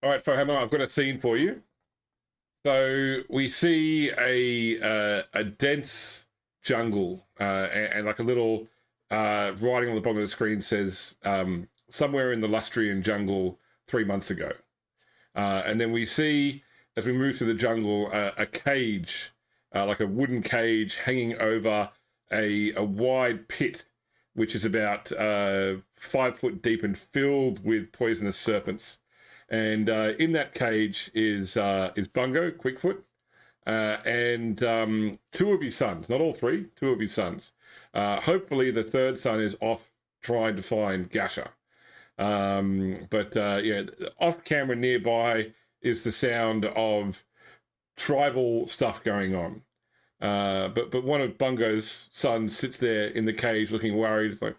All right, Fohama, I've got a scene for you. So we see a dense jungle, and like a little writing on the bottom of the screen says somewhere in the Lustrian jungle 3 months ago. And then we see, as we move through the jungle, a cage, like a wooden cage, hanging over a wide pit, which is about 5 foot deep and filled with poisonous serpents. And in that cage is Bungo Quickfoot, and two of his sons, not all three, two of his sons. Hopefully, the third son is off trying to find Gasha. But yeah, off camera nearby is the sound of tribal stuff going on. But one of Bungo's sons sits there in the cage looking worried. It's like,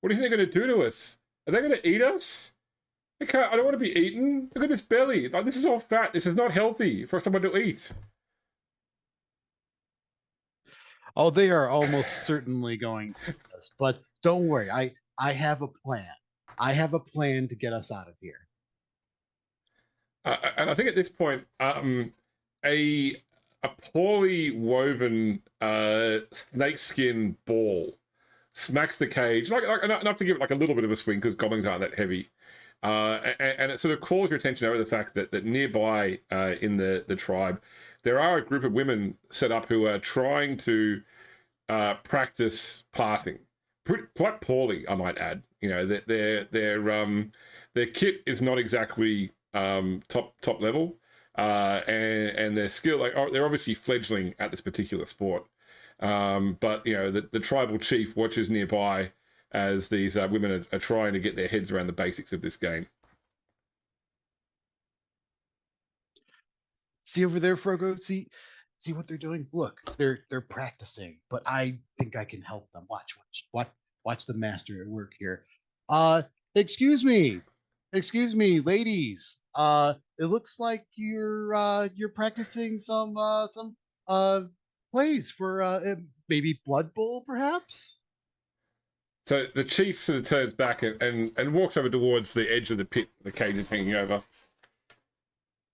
what do you think they're going to do to us? Are they going to eat us? I don't want to be eaten. Look at this belly. Like, this is all fat. This is not healthy for someone to eat. Oh, they are almost certainly going to do this, but don't worry. I have a plan. I have a plan to get us out of here. And I think at this point, a poorly woven snakeskin ball smacks the cage, like enough to give it like a little bit of a swing because goblins aren't that heavy. And it sort of calls your attention over the fact that nearby in the tribe, there are a group of women set up who are trying to practice passing, quite poorly, I might add. You know, their kit is not exactly top level, and their skill, like, they're obviously fledgling at this particular sport. But you know, the tribal chief watches nearby as these women are trying to get their heads around the basics of this game. See over there, Frogo. See what they're doing. Look, they're practicing, but I think I can help them. Watch the master at work here. Uh, excuse me, ladies. It looks like you're practicing some plays for maybe Blood Bowl, perhaps. So the chief sort of turns back and walks over towards the edge of the pit the cage is hanging over.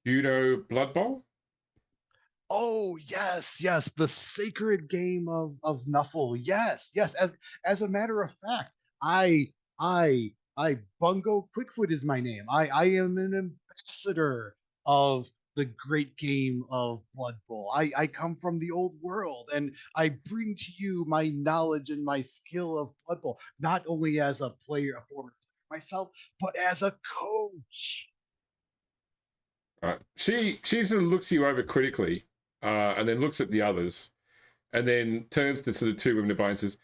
You know Blood Bowl? Oh yes, the sacred game of Nuffle. Yes. As a matter of fact, I Bungo Quickfoot is my name. I am an ambassador of the great game of Blood Bowl. I come from the old world and I bring to you my knowledge and my skill of Blood Bowl, not only as a player, a former player myself, but as a coach. Right. She sort of looks you over critically, and then looks at the others, and then turns to sort of two women nearby and says,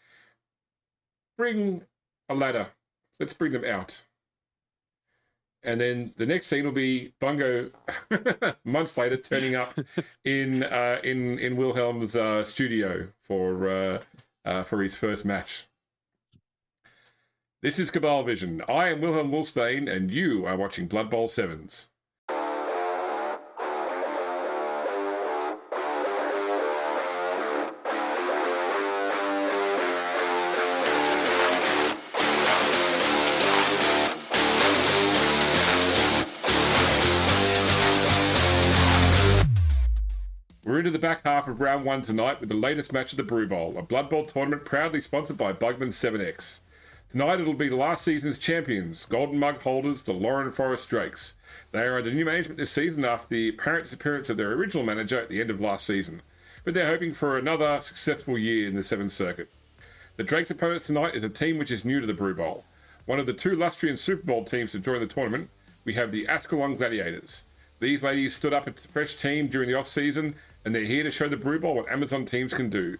"Bring a ladder. Let's bring them out." And then the next scene will be Bungo months later turning up in Wilhelm's studio for his first match. This is Cabal Vision. I am Wilhelm Wolfsbane, and you are watching Blood Bowl Sevens. We're into the back half of round one tonight with the latest match of the Brew Bowl, a Blood Bowl tournament proudly sponsored by Bugman 7X. Tonight it'll be the last season's champions, Golden Mug holders, the Lauren Forest Drakes. They are under new management this season after the apparent disappearance of their original manager at the end of last season, but they're hoping for another successful year in the 7th Circuit. The Drakes' opponents tonight is a team which is new to the Brew Bowl. One of the two Lustrian Super Bowl teams to join the tournament, we have the Ascalon Gladiators. These ladies stood up a fresh team during the off-season, and they're here to show the Brew Bowl what Amazon teams can do.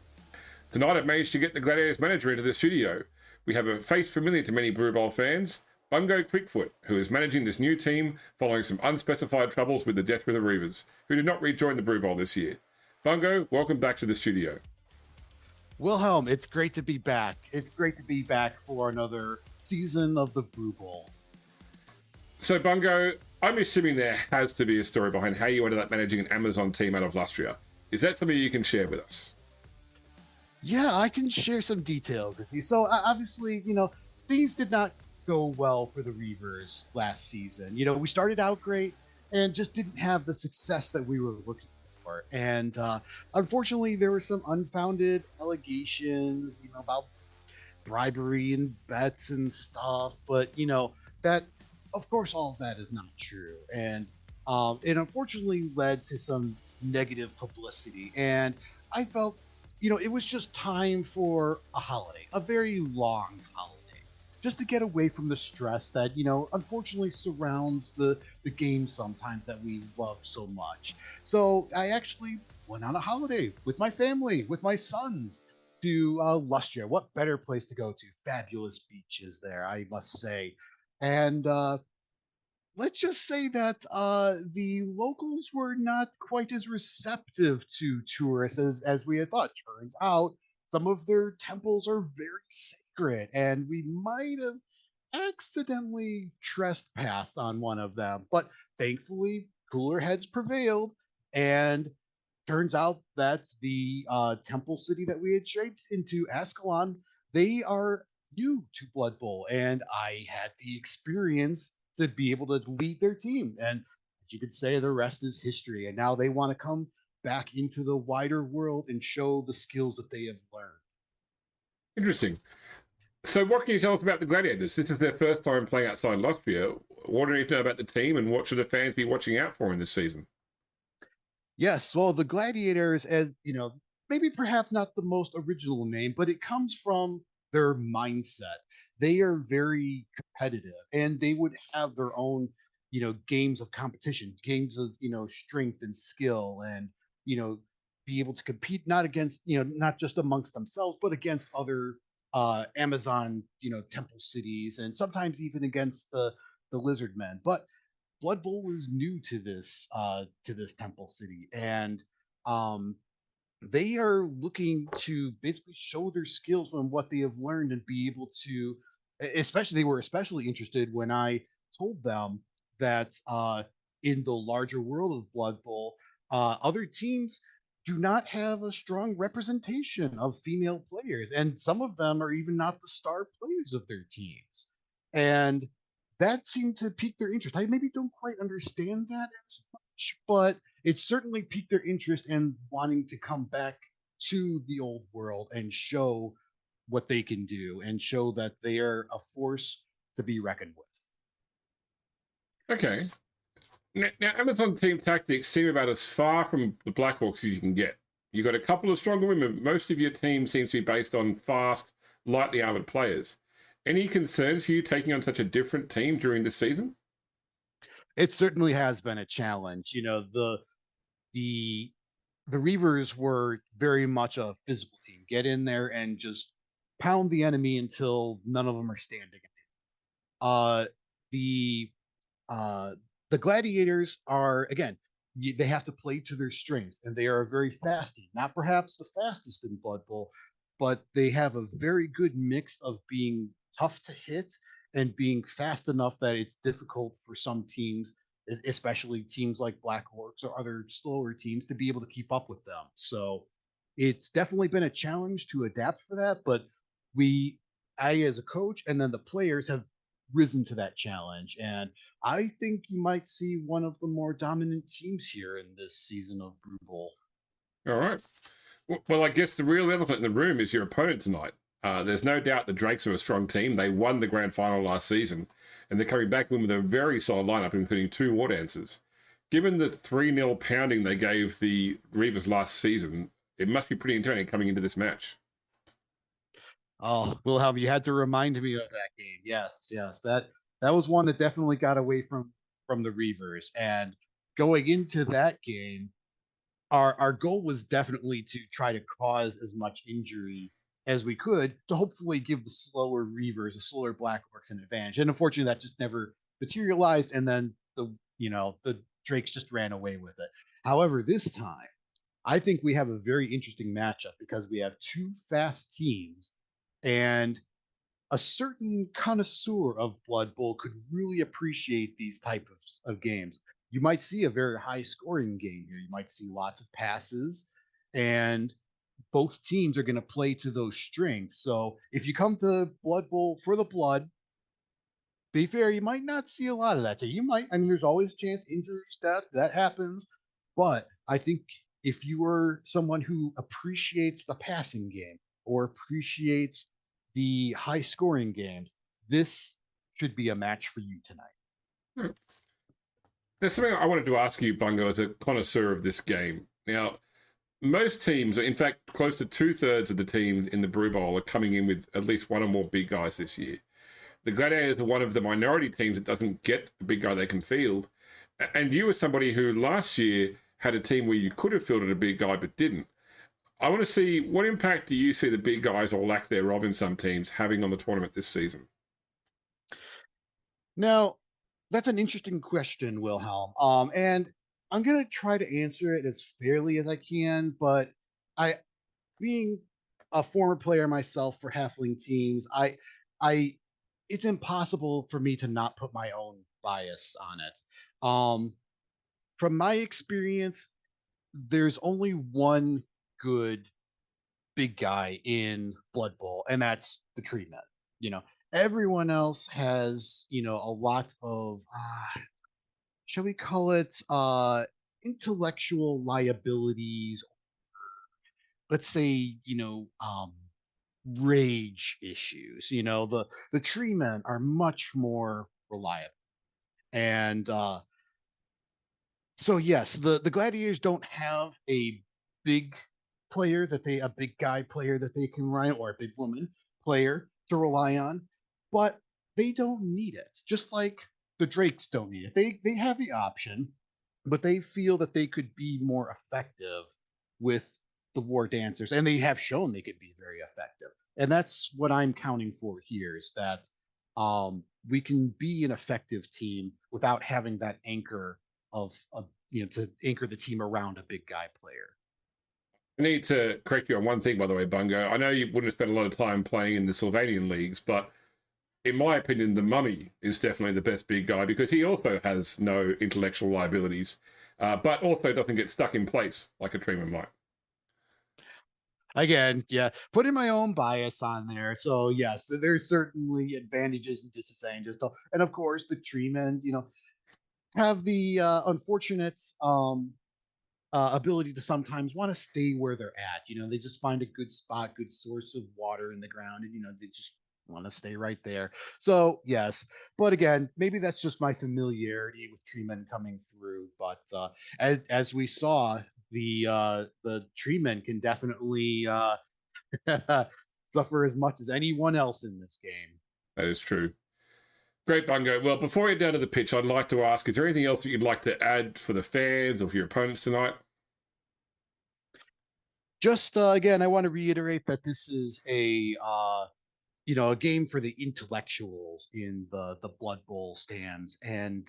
Tonight I've managed to get the Gladiators manager into the studio. We have a face familiar to many Brew Bowl fans, Bungo Quickfoot, who is managing this new team following some unspecified troubles with the Death River Reavers, who did not rejoin the Brew Bowl this year. Bungo, welcome back to the studio. Wilhelm, it's great to be back. It's great to be back for another season of the Brew Bowl. So, Bungo, I'm assuming there has to be a story behind how you ended up managing an Amazon team out of Lustria. Is that something you can share with us? Yeah, I can share some details with you. So, obviously, things did not go well for the Reavers last season. We started out great and just didn't have the success that we were looking for. And unfortunately, there were some unfounded allegations, about bribery and bets and stuff. But that, of course, all of that is not true, and it unfortunately led to some negative publicity. And I felt, it was just time for a holiday, a very long holiday, just to get away from the stress that unfortunately surrounds the game sometimes that we love so much. So I actually went on a holiday with my family, with my sons, to Lustria. What better place to go to? Fabulous beaches there, I must say. And let's just say that the locals were not quite as receptive to tourists as we had thought. Turns out some of their temples are very sacred, and we might have accidentally trespassed on one of them. But thankfully, cooler heads prevailed, and turns out that the temple city that we had shaped into, Ascalon, they are new to Blood Bowl, and I had the experience to be able to lead their team. And as you could say, the rest is history. And now they want to come back into the wider world and show the skills that they have learned. Interesting. So, what can you tell us about the Gladiators? This is their first time playing outside Latvia. What do you know about the team, and what should the fans be watching out for in this season? Yes, well, the Gladiators, as maybe perhaps not the most original name, but it comes from their mindset. They are very competitive, and they would have their own, games of competition, games of, strength and skill, and, you know, be able to compete not against, not just amongst themselves, but against other Amazon, temple cities, and sometimes even against the lizard men. But Blood Bowl was new to this temple city, and um, they are looking to basically show their skills on what they have learned and be able to. Especially, they were especially interested when I told them that in the larger world of Blood Bowl, other teams do not have a strong representation of female players, and some of them are even not the star players of their teams. And that seemed to pique their interest. I maybe don't quite understand that as much, but it certainly piqued their interest in wanting to come back to the old world and show what they can do and show that they are a force to be reckoned with. Okay. Now, Amazon Team Tactics seem about as far from the Blackhawks as you can get. You've got a couple of stronger women. Most of your team seems to be based on fast, lightly armored players. Any concerns for you taking on such a different team during this season? It certainly has been a challenge. The the Reavers were very much a physical team. Get in there and just pound the enemy until none of them are standing. Uh, the uh, the Gladiators are, again, they have to play to their strengths, and they are a very fast team. Not perhaps the fastest in Blood Bowl, but they have a very good mix of being tough to hit and being fast enough that it's difficult for some teams, especially teams like Black Orcs or other slower teams, to be able to keep up with them. So it's definitely been a challenge to adapt for that, but we, I as a coach, and then the players have risen to that challenge. And I think you might see one of the more dominant teams here in this season of Brew Bowl. All right. Well, I guess the real elephant in the room is your opponent tonight. There's no doubt the Drakes are a strong team. They won the grand final last season, and they're coming back with a very solid lineup, including two war dancers. Given the 3-0 pounding they gave the Reavers last season, it must be pretty intimidating coming into this match. Oh, Wilhelm, you had to remind me of that game. Yes, yes, that was one that definitely got away from the Reavers. And going into that game, our goal was definitely to try to cause as much injury as we could to hopefully give the slower Reavers, the slower Black Orcs, an advantage. And unfortunately, that just never materialized. And then the Drakes just ran away with it. However, this time, I think we have a very interesting matchup because we have two fast teams, and a certain connoisseur of Blood Bowl could really appreciate these type of games. You might see a very high scoring game here. You might see lots of passes, and both teams are going to play to those strengths. So if you come to Blood Bowl for the blood, be fair, you might not see a lot of that. So you might, I mean, there's always a chance, injuries, that happens. But I think if you are someone who appreciates the passing game or appreciates the high scoring games, this should be a match for you tonight. Hmm. There's something I wanted to ask you, Bungo, as a connoisseur of this game. Now, most teams, in fact, close to 2/3 of the teams in the Brew Bowl are coming in with at least one or more big guys this year. The Gladiators are one of the minority teams that doesn't get a big guy they can field. And you were somebody who last year had a team where you could have fielded a big guy but didn't. I want to see, what impact do you see the big guys, or lack thereof in some teams, having on the tournament this season? Now, that's an interesting question, Wilhelm. And I'm gonna try to answer it as fairly as I can, but I, being a former player myself for halfling teams, I, it's impossible for me to not put my own bias on it. Um, from my experience, there's only one good big guy in Blood Bowl, and that's the Tree Men. You know, everyone else has, a lot of, shall we call it, intellectual liabilities. Let's say, rage issues. The Tree Men are much more reliable, and so yes, the Gladiators don't have big a big guy player that they can rely on, or a big woman player to rely on, but they don't need it. Just like the Drakes don't need it. They have the option, but they feel that they could be more effective with the War Dancers, and they have shown they could be very effective. And that's what I'm counting for here, is that we can be an effective team without having that anchor to anchor the team around a big guy player. I need to correct you on one thing, by the way, Bungo. I know you wouldn't have spent a lot of time playing in the Sylvanian leagues, but in my opinion, the Mummy is definitely the best big guy because he also has no intellectual liabilities, but also doesn't get stuck in place like a Treeman might. Again, yeah, putting my own bias on there. So yes, there's certainly advantages and disadvantages. And of course, the treemen, have the unfortunate ability to sometimes want to stay where they're at. They just find a good spot, good source of water in the ground, and they just want to stay right there. So yes, but again, maybe that's just my familiarity with tree men coming through. But as we saw, the tree men can definitely suffer as much as anyone else in this game. That is true. Great, Bungo. Well, before we get down to the pitch, I'd like to ask, is there anything else that you'd like to add for the fans or for your opponents tonight? Just again, I want to reiterate that this is a game for the intellectuals in the Blood Bowl stands, and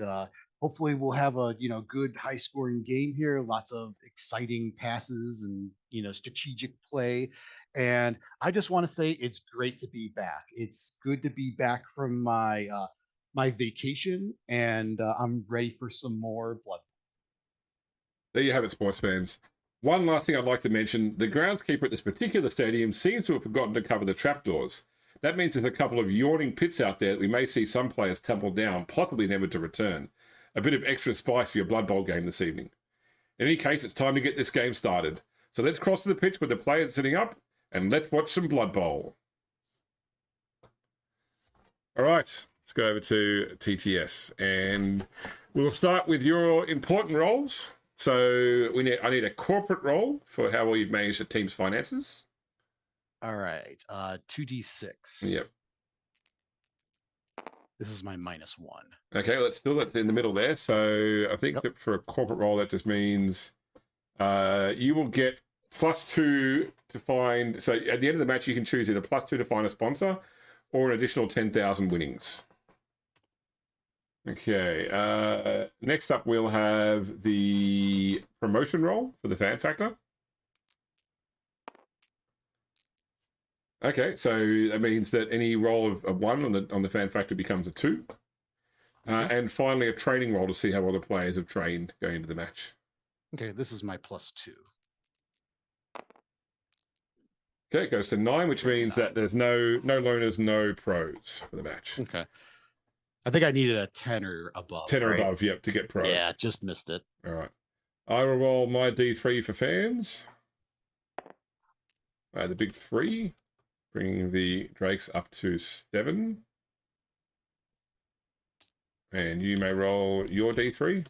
hopefully we'll have a good high scoring game here. Lots of exciting passes and strategic play. And I just want to say it's great to be back. It's good to be back from my vacation, and I'm ready for some more Blood. There you have it, sports fans. One last thing I'd like to mention, the groundskeeper at this particular stadium seems to have forgotten to cover the trapdoors. That means there's a couple of yawning pits out there that we may see some players tumble down, possibly never to return. A bit of extra spice for your Blood Bowl game this evening. In any case, it's time to get this game started. So let's cross to the pitch with the players sitting up, and let's watch some Blood Bowl. All right, let's go over to TTS, and we'll start with your important roles. So I need a corporate role for how well you've managed the team's finances. All right, 2d6. Yep. This is my -1. Okay, well, that's in the middle there. So I think that for a corporate role, that just means you will get +2 to find. So at the end of the match, you can choose either +2 to find a sponsor or an additional 10,000 winnings. Okay, next up we'll have the promotion role for the fan factor. Okay, so that means that any roll of 1 on the fan factor becomes a 2. And finally a training roll to see how well the players have trained going into the match. Okay, this is my +2. Okay, it goes to 9, which means that there's no loners, no pros for the match. Okay. I think I needed a 10 or above. 10 or right? above, yep, to get pro. Yeah, just missed it. All right. I will roll my D3 for fans. The big 3, bringing the Drakes up to 7. And you may roll your D3.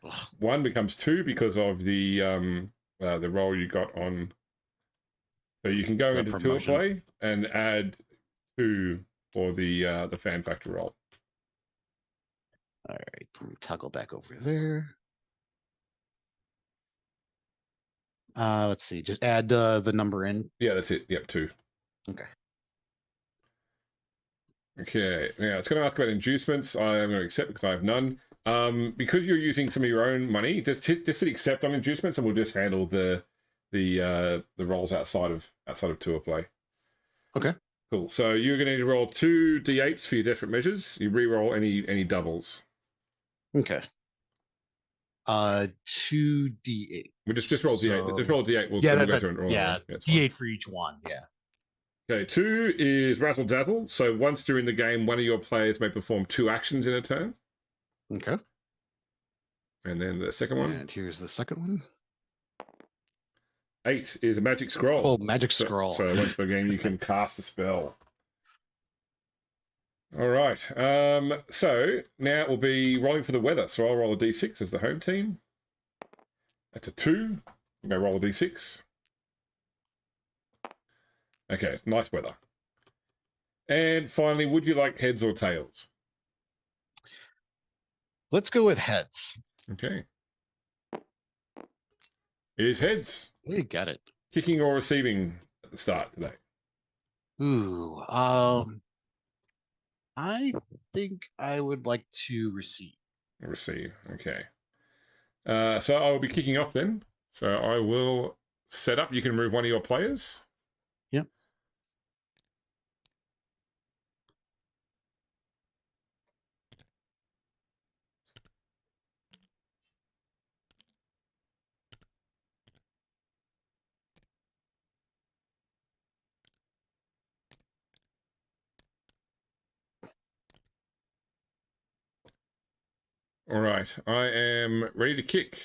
Ugh. 1 becomes 2 because of the roll you got on. So you can go The into tour promotion. play and add 2 for the fan factor roll. All right, let me toggle back over there. Let's see. Just add the number in. Yeah, that's it. Yep, 2. Okay. Okay. Now it's going to ask about inducements. I am going to accept because I have none. Because you're using some of your own money, just hit accept on inducements, and we'll just handle the rolls outside of tour play. Okay. Cool. So you're going to need to roll 2 d8s for your desperate measures. You re-roll any doubles. Okay. 2d8. We just roll d8. Just roll d8. We'll go through and roll. Yeah, d8 for each one. Yeah. Okay. 2 is Razzle Dazzle. So once during the game, one of your players may perform 2 actions in a turn. Okay. And then the second one. And here's the second one. 8 is a magic scroll. Oh, magic scroll. So once per game, you can cast a spell. All right. So now it will be rolling for the weather. So I'll roll a d6 as the home team. That's a 2. I'm going to roll a d6. Okay, nice weather. And finally, would you like heads or tails? Let's go with heads. Okay. It is heads. You got it. Kicking or receiving at the start today? Ooh. I think I would like to receive. Receive. Okay. So I will be kicking off then. So I will set up. You can move one of your players. Yep. All right. I am ready to kick.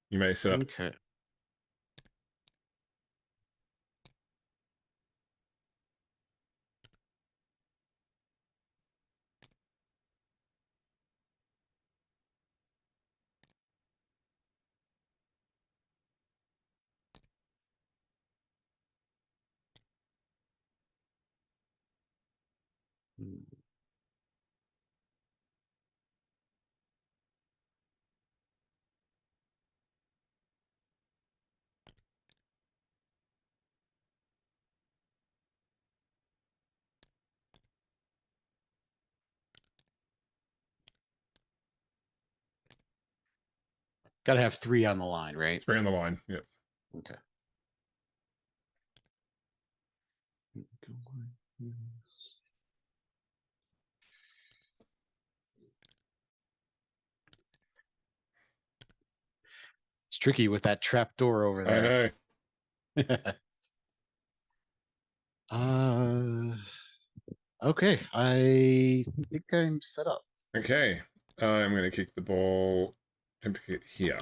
You may set up. Okay. Got to have 3 on the line, right? 3 on the line. Yep. Okay. It's tricky with that trap door over there. I know. Okay. I think I'm set up. Okay. I'm going to kick the ball here.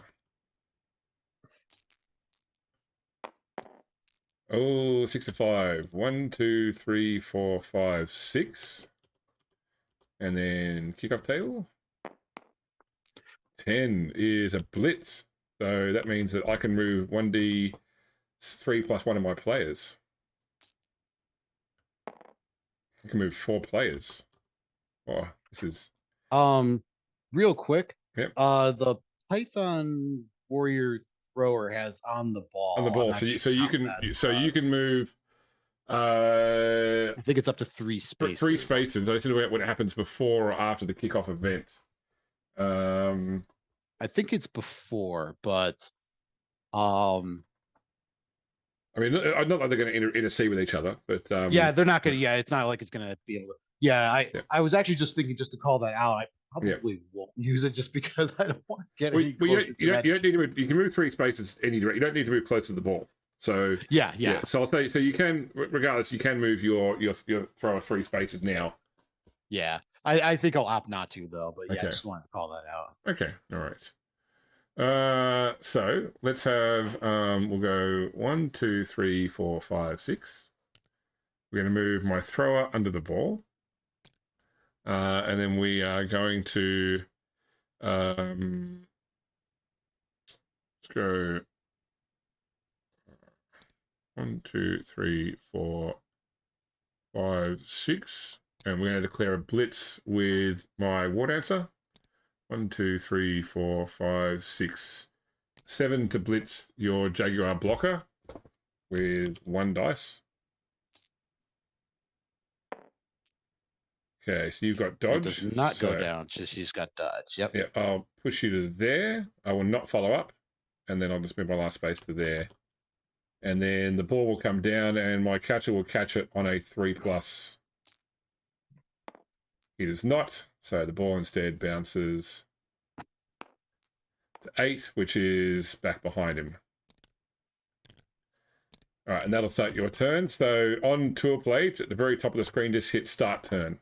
Oh, 6 to 5. 1, 2, 3, 4, 5, 6. And then kick off table. 10 is a blitz. So that means that I can move 1d3 plus 1 of my players. I can move 4 players. Oh, this is... Real quick. Yep. The Python Warrior thrower has on the ball. On the ball. So you can move... I think it's up to 3 spaces. 3 spaces. I don't know what happens before or after the kickoff event. I think it's before, but I mean, not like they're going to intercede with each other, but yeah, they're not going to. Yeah, it's not like it's going to be able to. Yeah, I was actually just thinking just to call that out. I probably won't use it just because I don't want to get any closer. You don't need to move. You can move 3 spaces any direction. You don't need to move close to the ball. So yeah. So I'll say so you can, regardless, you can move your thrower 3 spaces now Yeah, I think I'll opt not to though. But yeah, I Okay. just wanted to call that out. Okay. All right. So let's have we'll go 1, 2, 3, 4, 5, 6. We're going to move my thrower under the ball, and then we are going to let's go 1, 2, 3, 4, 5, 6, and we're going to declare a blitz with my war dancer. 1, 2, 3, 4, 5, 6, 7 to blitz your Jaguar blocker with 1 dice. Okay, so you've got dodge. It does not go so, down. Just she's got dodge. Yep. Yeah, I'll push you to there. I will not follow up, and then I'll just move my last space to there. And then the ball will come down, and my catcher will catch it on a 3+. He does not, so the ball instead bounces to 8, which is back behind him. All right, and that'll start your turn. So on tour plate, at the very top of the screen, just hit start turn.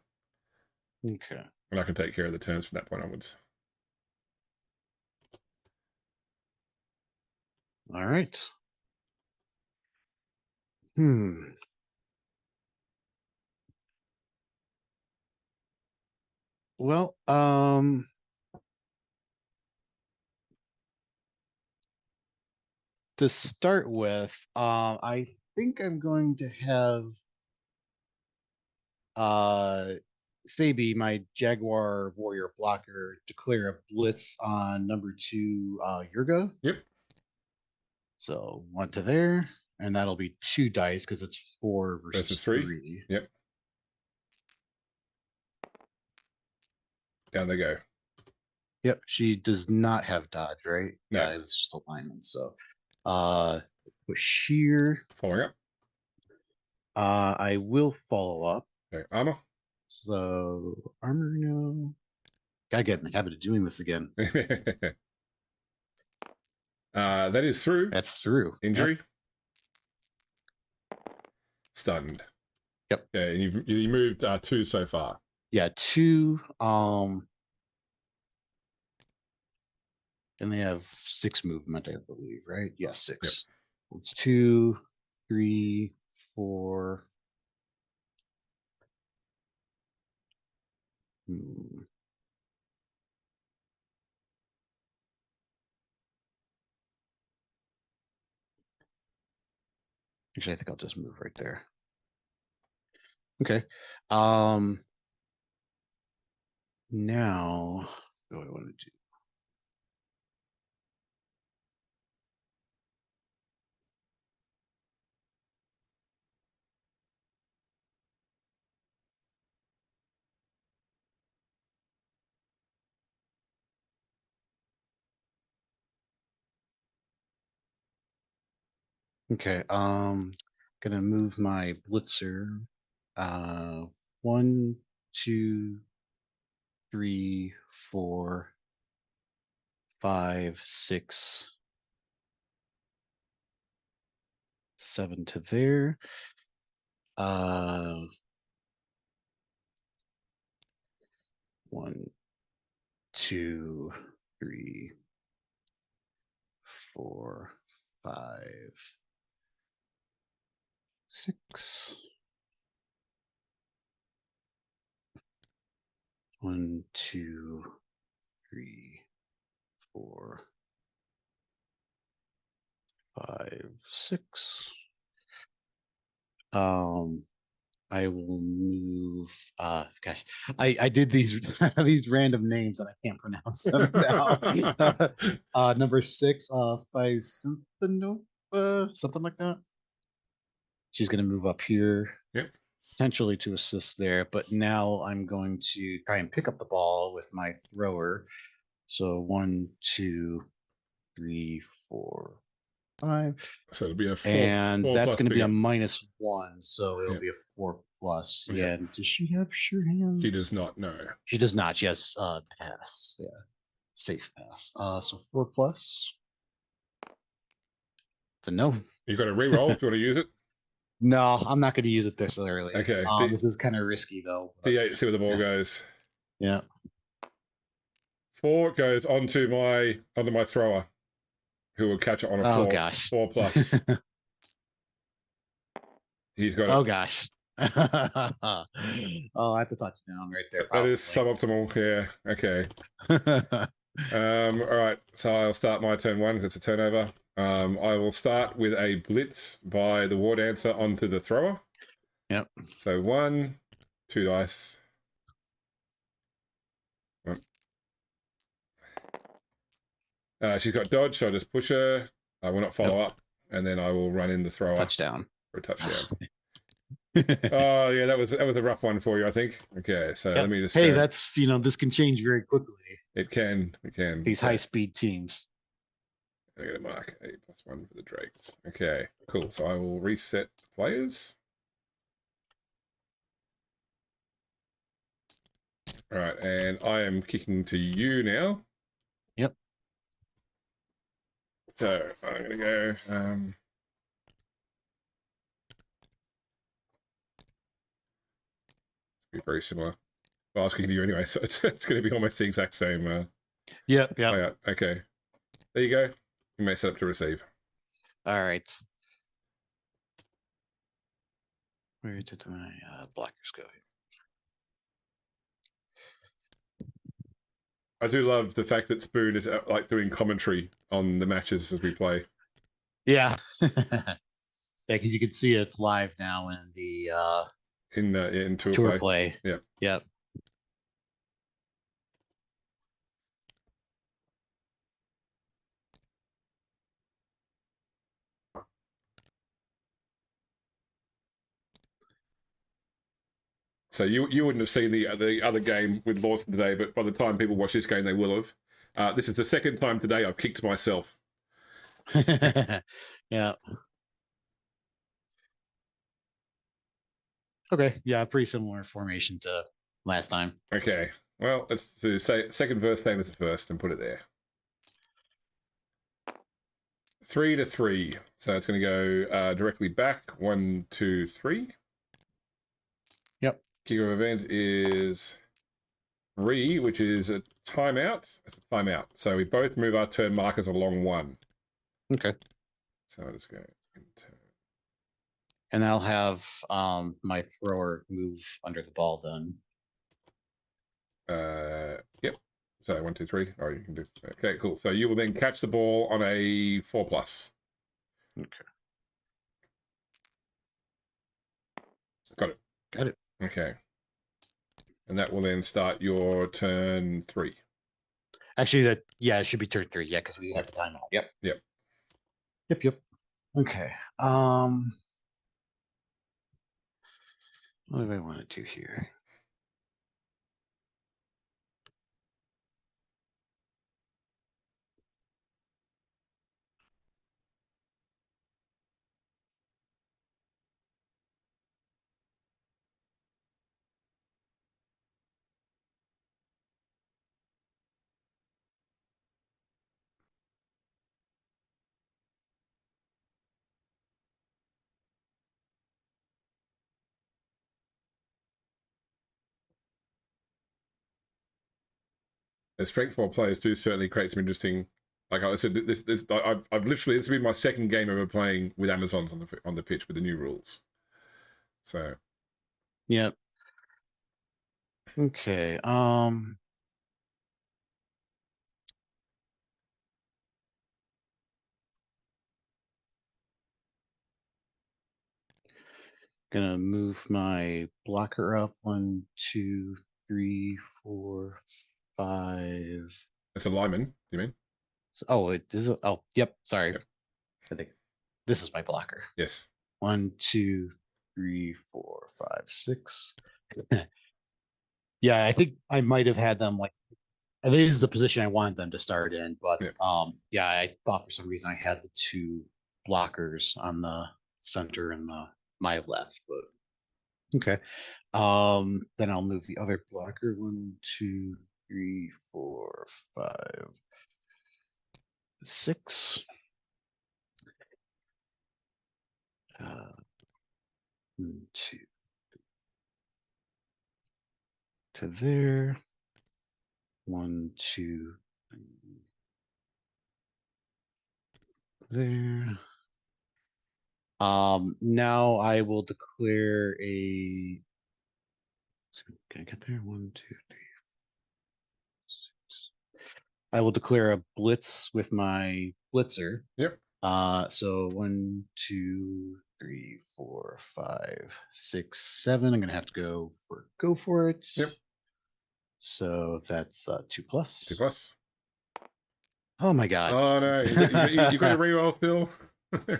Okay. And I can take care of the turns from that point onwards. All right. Well, to start with, I think I'm going to have Sabi, my Jaguar Warrior blocker, declare a blitz on number 2, Yurga. Yep. So 1 to there, and that'll be 2 dice because it's 4 versus 3. 3. Yep. Down they go. Yep, she does not have dodge, right? No. Yeah, it's just alignment. So push here. Following up. I will follow up. Okay. Armor. So armor, no. Gotta get in the habit of doing this again. That is through. That's through. Injury. Yep. Stunned. Yep. Yeah, and you moved 2 so far. Yeah, 2. And they have 6 movement, I believe, right? Yeah, 6. Yep. It's 2, 3, 4. Actually, I think I'll just move right there. Okay. Now, what do I want to do? Okay, gonna move my blitzer. 1, 2, 3, 4, 5, 6, 7 to there. 1, 2, 3, 4, 5, 6. 1, 2, 3, 4, 5, 6. I will move. Gosh, I did these these random names and I can't pronounce them now. Number 6, 5 something, something like that. She's gonna move up here. Yep. Potentially to assist there, but now I'm going to try and pick up the ball with my thrower. So 1, 2, 3, 4, 5. So it'll be a 4. And 4 that's plus going to be a bigger. -1, so it'll Yep. be a 4+. Yep. Yeah. And does she have sure hands? She does not know. She does not. She has pass. Yeah, safe pass. So 4+. It's a no. You got a reroll. Do you want to use it? No, I'm not going to use it this early. Okay. This is kind of risky though. But D8 to see where the ball goes. yeah. 4 goes onto my thrower, who will catch it on a Oh 4 gosh. 4 plus. He's got Oh it. gosh. Oh, that's a touchdown right there. That is Probably. suboptimal. Yeah. Okay. All right. So I'll start my turn 1 if it's a turnover. I will start with a blitz by the war dancer onto the thrower. Yep. So 1, 2 dice. She's got dodge, so I just push her. I will not follow up, and then I will run in the thrower Touchdown. for a touchdown. Oh yeah, that was a rough one for you, I think. Okay, so Yeah. let me just. Hey, that's this can change very quickly. It can. These Okay. high-speed teams. I got to mark A+1 for the Drakes. Okay, cool. So I will reset players. All right, and I am kicking to you now. Yep. So I'm gonna go. Be very similar. Well, I was kicking to you anyway, so it's going to be almost the exact same. Yep. Layout. Okay. There you go. You may set up to receive. All right. Where did my blockers go? I do love the fact that Spoon is like doing commentary on the matches as we play. Yeah. Yeah, because you can see it's live now in the in tour play. Yeah. Yep. So you wouldn't have seen the other game with Lawson today, but by the time people watch this game, they will have. This is the second time today I've kicked myself. Yeah. Okay. Yeah, pretty similar formation to last time. Okay. Well, let's do second verse same as the first and put it there. 3 to 3. So it's going to go directly back. 1, 2, 3. Yep. Kick of event is 3, which is a timeout. It's a timeout. So we both move our turn markers along 1. Okay. So I'll just go. And I'll have my thrower move under the ball then. Yep. So 1, 2, 3. Oh, you can do. Okay, cool. So you will then catch the ball on a 4 plus. Okay. Got it. Got it. Okay. And that will then start your turn 3. Actually, it should be turn 3. Yeah, because we have the timeout. Yep. Yep. Yep. Okay. What do I want to do here? The strength 4 players do certainly create some interesting. Like I said, I've literally this has been my second game ever playing with Amazons on the pitch with the new rules. So. Yep. Okay. Gonna move my blocker up 1, 2, 3, 4, 5. It's a lineman, you mean? Oh, it is. Oh, yep. Sorry. Yep. I think this is my blocker. Yes. 1, 2, 3, 4, 5, 6. Yeah, I think I might have had them like. I think this is the position I wanted them to start in, but yeah, I thought for some reason I had the 2 blockers on the center and my left, but okay. Then I'll move the other blocker 1, 2, 3, 4, 5, 6. 1, 2 to there. 1, 2, 3 there. Now I will declare a. Can I get there? 1, 2, 3, 6. I will declare a blitz with my blitzer. Yep. So 1, 2, 3, 4, 5, 6, 7. I'm gonna have to go for it. Yep. So that's 2 plus. 2 plus. Oh my god. Oh no, you got your reroll still.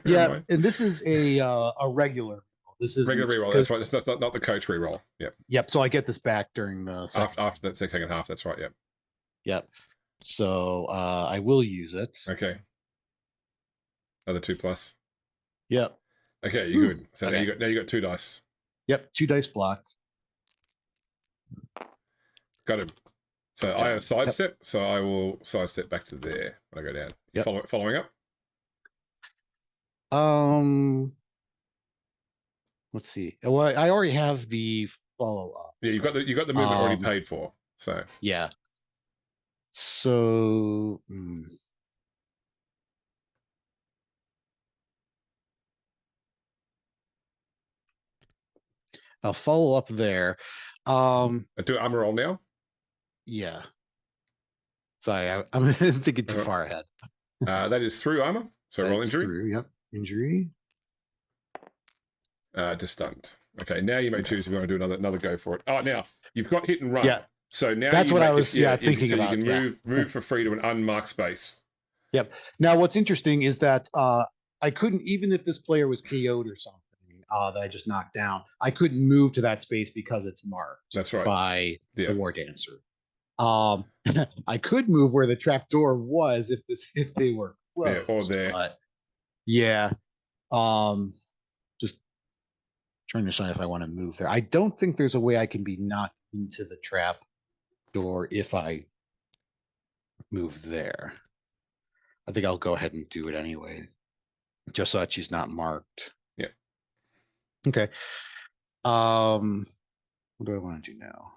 Yeah, and this is a regular. This is regular reroll. That's right. That's not the coach reroll. Yep. Yep. So I get this back during the after that second half. That's right. Yep. Yep. So I will use it. Okay. Another 2 plus. Yep. Okay, you're good. So okay. now you got 2 dice. Yep, 2 dice blocked. Got him. So I have sidestep, so I will sidestep back to there when I go down. Yep. Following up. Let's see. Well, I already have the follow up. Yeah, you got the movement already paid for. So yeah. So I'll follow up there. Do armor roll now. Yeah. Sorry, I'm thinking too far ahead. That is through armor. So roll injury. Through, yep. Injury. Just stunned. Okay, now you may choose if you want to do another go for it. Oh, now you've got hit and run. Yeah. So now that's what I was thinking about. You can move for free to an unmarked space. Yep. Now what's interesting is that I couldn't, even if this player was KO'd or something that I just knocked down, I couldn't move to that space because it's marked. That's right. By the War Dancer. I could move where the trapdoor was if they were close. Yeah, or there. But yeah. Just trying to decide if I want to move there. I don't think there's a way I can be knocked into the trap door if I move there. I think I'll go ahead and do it anyway, just so that she's not marked. Yeah. Okay. What do I want to do now?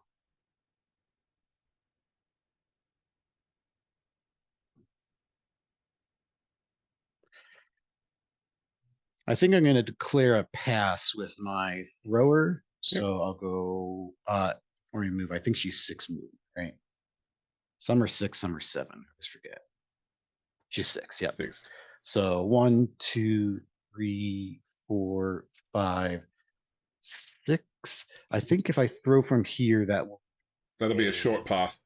I think I'm going to declare a pass with my thrower. So I'll go before we move. I think she's 6 move, right? Some are 6, some are 7. I always forget. She's 6, yeah. 6. So 1, 2, 3, 4, 5, 6. I think if I throw from here, that'll be a short pass.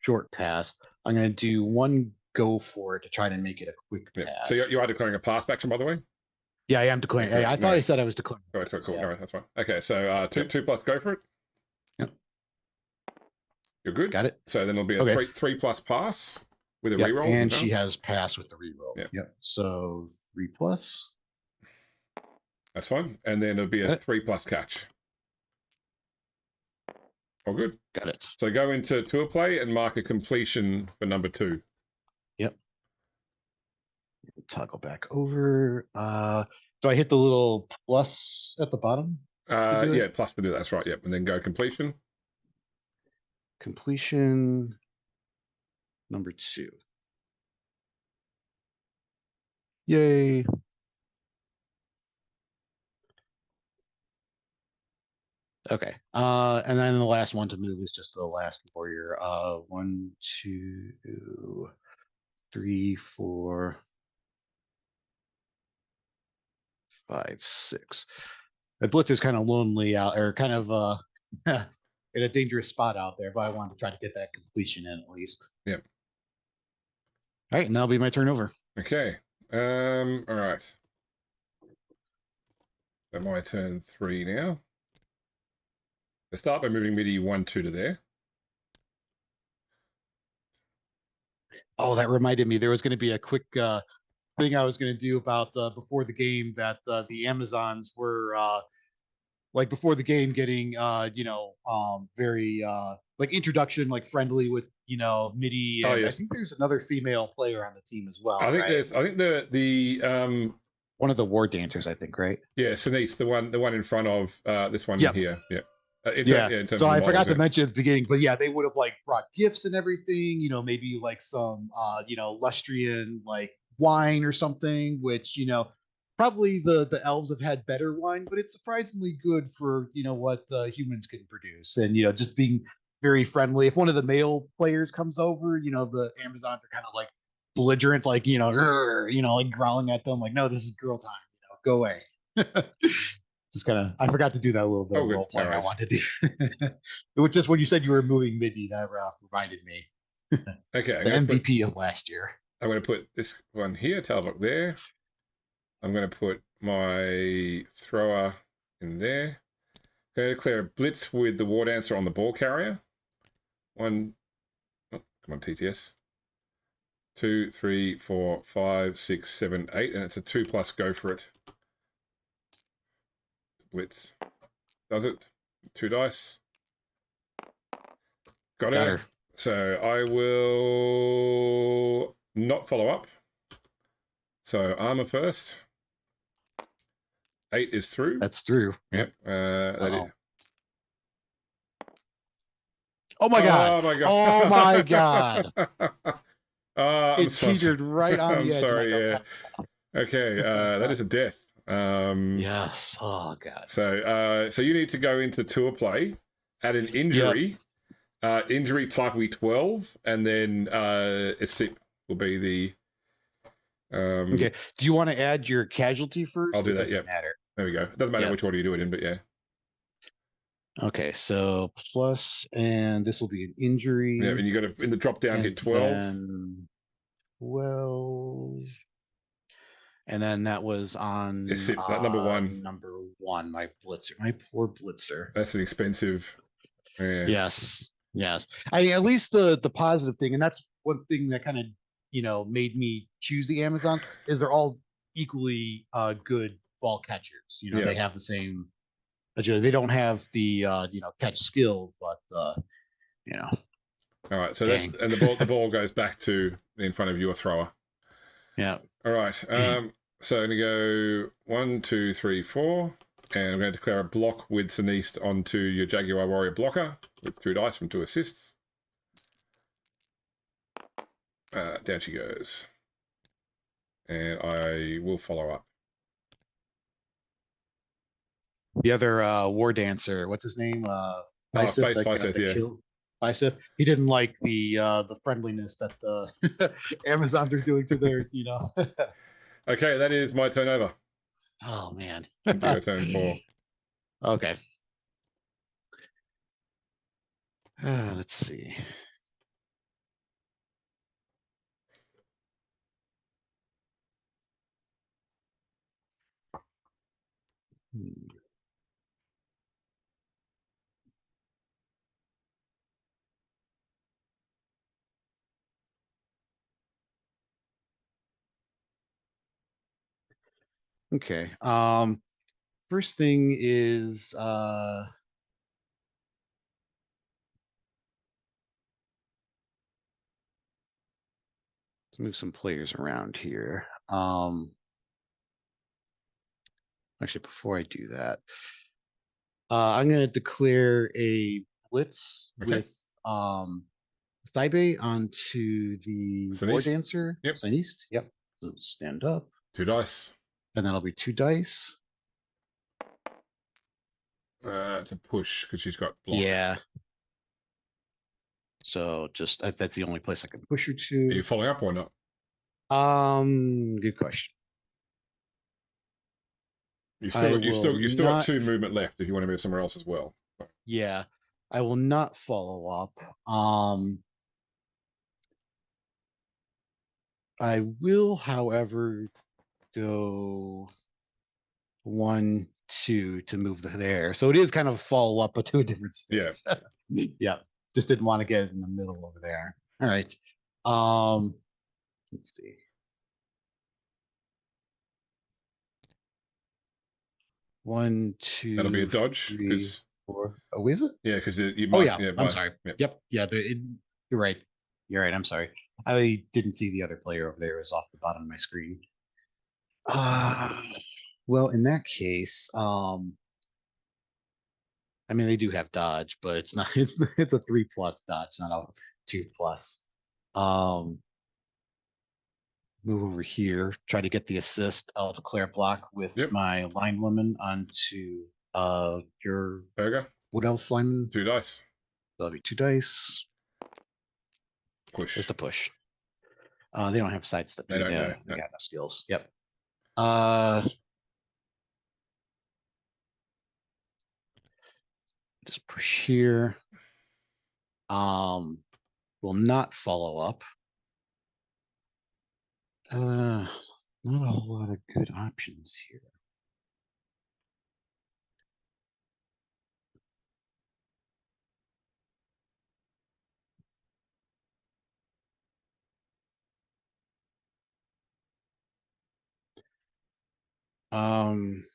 Short pass. I'm going to do 1 go for it to try to make it a quick pass. So you are declaring a pass action, by the way? Yeah, I am declaring. Okay, I thought I said I was declaring. All right, cool. All right, that's fine. Okay, so 2 plus, go for it. Yep. You're good. Got it. So then it'll be a 3 plus pass with a reroll. And she has pass with the reroll. Yep. So 3 plus. That's fine. And then it'll be a 3 plus catch. All good. Got it. So go into tour play and mark a completion for number 2. Yep. Toggle back over. Do I hit the little plus at the bottom? Yeah, plus to do that. That's right. Yep. And then go completion. Completion number 2. Yay. Okay. And then the last one to move is just the last warrior. 1, 2, 3, 4, 5, 6. The blitzer's kind of lonely out, or kind of in a dangerous spot out there, but I wanted to try to get that completion in at least. Yep. All right, and that'll be my turn over. Okay. All right. So my turn 3 now. Let's start by moving MIDI 1, 2 to there. Oh, that reminded me. There was going to be a quick thing I was going to do about before the game that the Amazons were like before the game getting very like introduction, like friendly with MIDI. And yes. I think there's another female player on the team as well. I think there's. I think the One of the war dancers, I think, right? Yeah, Sinise, the one in front of this one Yep. here. Yeah. Yeah. In terms So of the I forgot models, to yeah. mention at the beginning, but yeah, they would have like brought gifts and everything, maybe like some Lustrian like wine or something, which, probably the elves have had better wine, but it's surprisingly good for, what humans can produce. And, just being very friendly. If one of the male players comes over, the Amazons are kind of like belligerent, like, like growling at them, like, no, this is girl time, go away. Just kind of, I forgot to do that little bit Oh, of good. role playing No I worries. wanted to do. It was just when you said you were moving Midney that reminded me. Okay, The MVP of last year. I'm going to put this one here, Talbot there. I'm going to put my thrower in there. I'm going to declare a blitz with the war dancer on the ball carrier. One, oh, come on, TTS. 2, 3, 4, 5, 6, 7, 8, and it's a 2+ go for it. Blitz. Does it? 2 dice. Got her. So I will not follow up. So armor first. 8 is through. That's through. Yep. That is. Oh my god! Oh my god! Oh my god! I'm It teetered right on I'm the edge. sorry. Yeah. Okay. That is a death. Yes. Oh god. So you need to go into tour play, add an injury. Yep. Injury type will be 12, and then a sip will be the. Okay. Do you want to add your casualty first? I'll do that. Yeah. Matter. There we go. It doesn't matter which order you do it in, but yeah. Okay, so plus, and this will be an injury. Yeah, and you got to in the drop down hit 12. Then 12. And then that was on that number 1. Number 1, my blitzer, my poor blitzer. That's an expensive. Yeah. Yes. At least the positive thing, and that's one thing that kind of made me choose the Amazon, is they're all equally good ball catchers. They have the same. They don't have the catch skill, but All right, so that's and the ball goes back to in front of your thrower. Yeah. All right. So I'm gonna go 1, 2, 3, 4, and I'm going to declare a block with Sinise onto your Jaguar Warrior blocker with 2 dice from 2 assists. Down she goes, and I will follow up. The other war dancer, what's his name? Faiseth, yeah. Faiseth. He didn't like the friendliness that the Amazons are doing to their, Okay, that is my turn over. Oh man. Your turn 4. Okay. Let's see. Okay. First thing is let's move some players around here. Actually, before I do that, I'm going to declare a blitz with Stybe onto the war dancer. Yep. Sinise. Yep. So stand up. 2 dice. And that'll be 2 dice. To push because she's got block. Yeah. So just that's the only place I can push her to. Are you following up or not? Good question. You still got 2 movement left if you want to move somewhere else as well. Yeah, I will not follow up. I will, however, go 1, 2 to move there. So it is kind of a follow up, but to a different space. Yeah. Yeah. Just didn't want to get in the middle over there. All right. Let's see. One, 2. That'll be a dodge. 3, 4. Oh, is it? Yeah, because you might. Oh yeah. I'm sorry. Yep. Yeah. You're right. You're right. I'm sorry. I didn't see the other player over there. It was off the bottom of my screen. Uh, well, in that case, I mean they do have dodge, but it's not. It's a 3+ dodge, not a 2+. Um, Move over here, try to get the assist. I'll declare block with Yep. my linewoman onto your Burger. Wood Elf lineman. 2 dice. That'll be 2 dice. Just Push. a push. They don't have sidestep. They don't Yeah, know. they No. got no skills. Yep. Uh, just push here. Will not follow up. Not a whole lot of good options here. Um,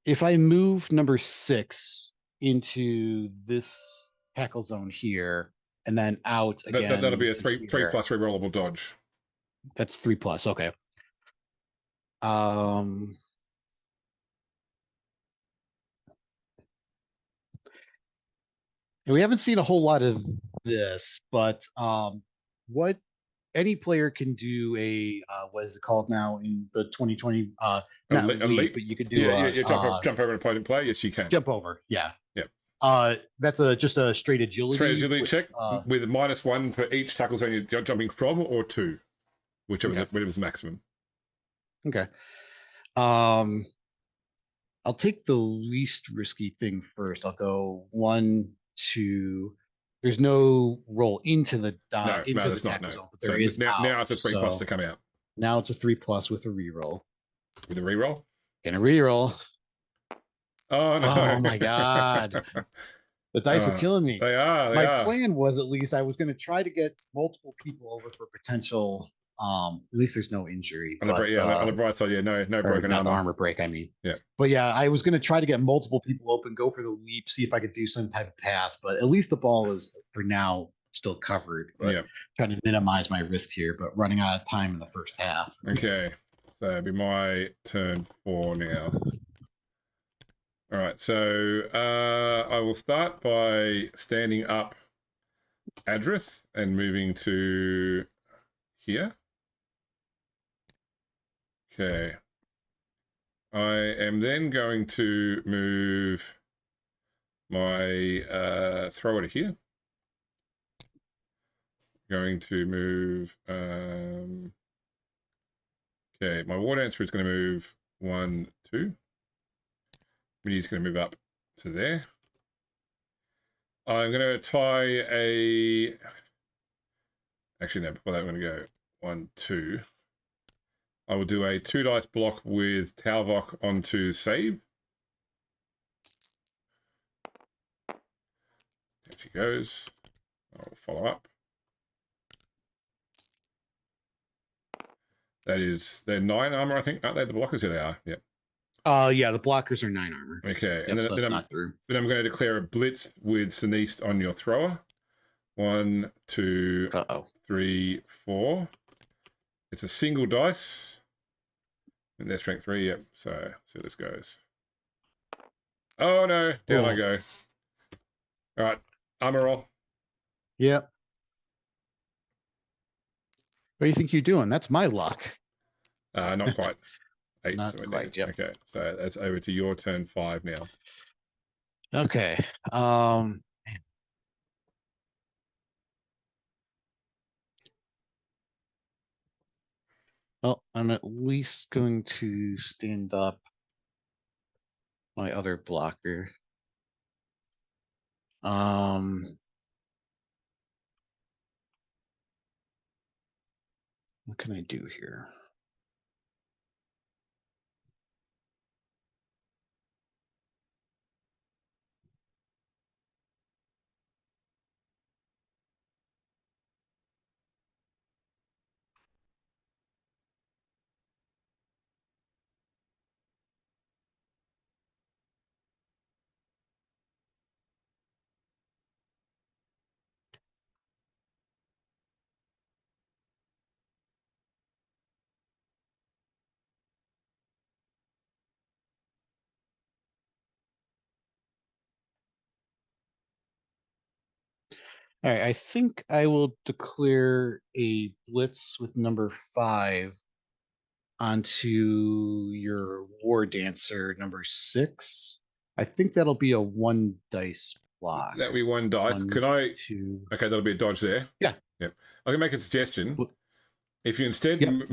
if I move number 6 into this tackle zone here, and then out That'll be again a to three here, plus rerollable dodge. that's 3+. Okay. Um, and we haven't seen a whole lot of this, but what any player can do a what is it called now in the 2020 not A leap, leap. but you could do Yeah, a jump over an opponent player. Yes, you can. jump over. Yeah. Yep. That's a just a straight Straight agility agility with check with -1 for each tackle zone you're jumping from, or 2, okay. whatever's maximum. Okay. Um I'll take the least risky thing first. I'll go 1, 2. There's no roll into the No, that's not. tackle No. zone, but So there is out. now it's a 3+ to So come out now it's a 3+ with a reroll. with a reroll. Gonna reroll. Oh Oh no! my god. The dice are uh, killing me. they are. They My are. plan was at least I was going to try to get multiple people over for potential. At least there's no injury, On but on the bright side, yeah, no or broken not armor. armor break. I mean, Yeah. but yeah, I was going to try to get multiple people open, go for the leap, see if I could do some type of pass. But at least the ball is for now still covered. But Yeah. trying to minimize my risk here, but running out of time in the first half. Okay. So it'll be my turn 4 now. All right. So I will start by standing up Adrith and moving to here. Okay. I am then going to move my thrower to here. Going to move. Okay, my war dancer is going to move 1, 2. Minnie's going to move up to there. I'm going to tie a. Actually, no. Before that, I'm going to go 1, 2. I will do a 2 dice block with Talvok onto save. There she goes. I'll follow up. They're 9 armor, I think. Aren't they the blockers? Here they are. Yep. Yeah, the blockers are 9 armor. Okay. Yep, And so that's not through. Then I'm going to declare a blitz with Siniste on your thrower. 1, 2, 3, 4. It's a single dice. And their strength 3, yep. So see how this goes. Oh no, down I go. All right, armor roll. Yep. What do you think you're doing? That's my luck. Not quite. 8. Not quite. Yep. Okay, so that's over to your turn 5 now. Okay. Well, I'm at least going to stand up my other blocker. What can I do here? All right, I think I will declare a blitz with number 5 onto your War Dancer number 6. I think that'll be a 1 dice block. That'll be 1 dice. 1, Could I? 2. Okay, that'll be a dodge there. Yeah. Yep. I can make a suggestion. If you instead Yep.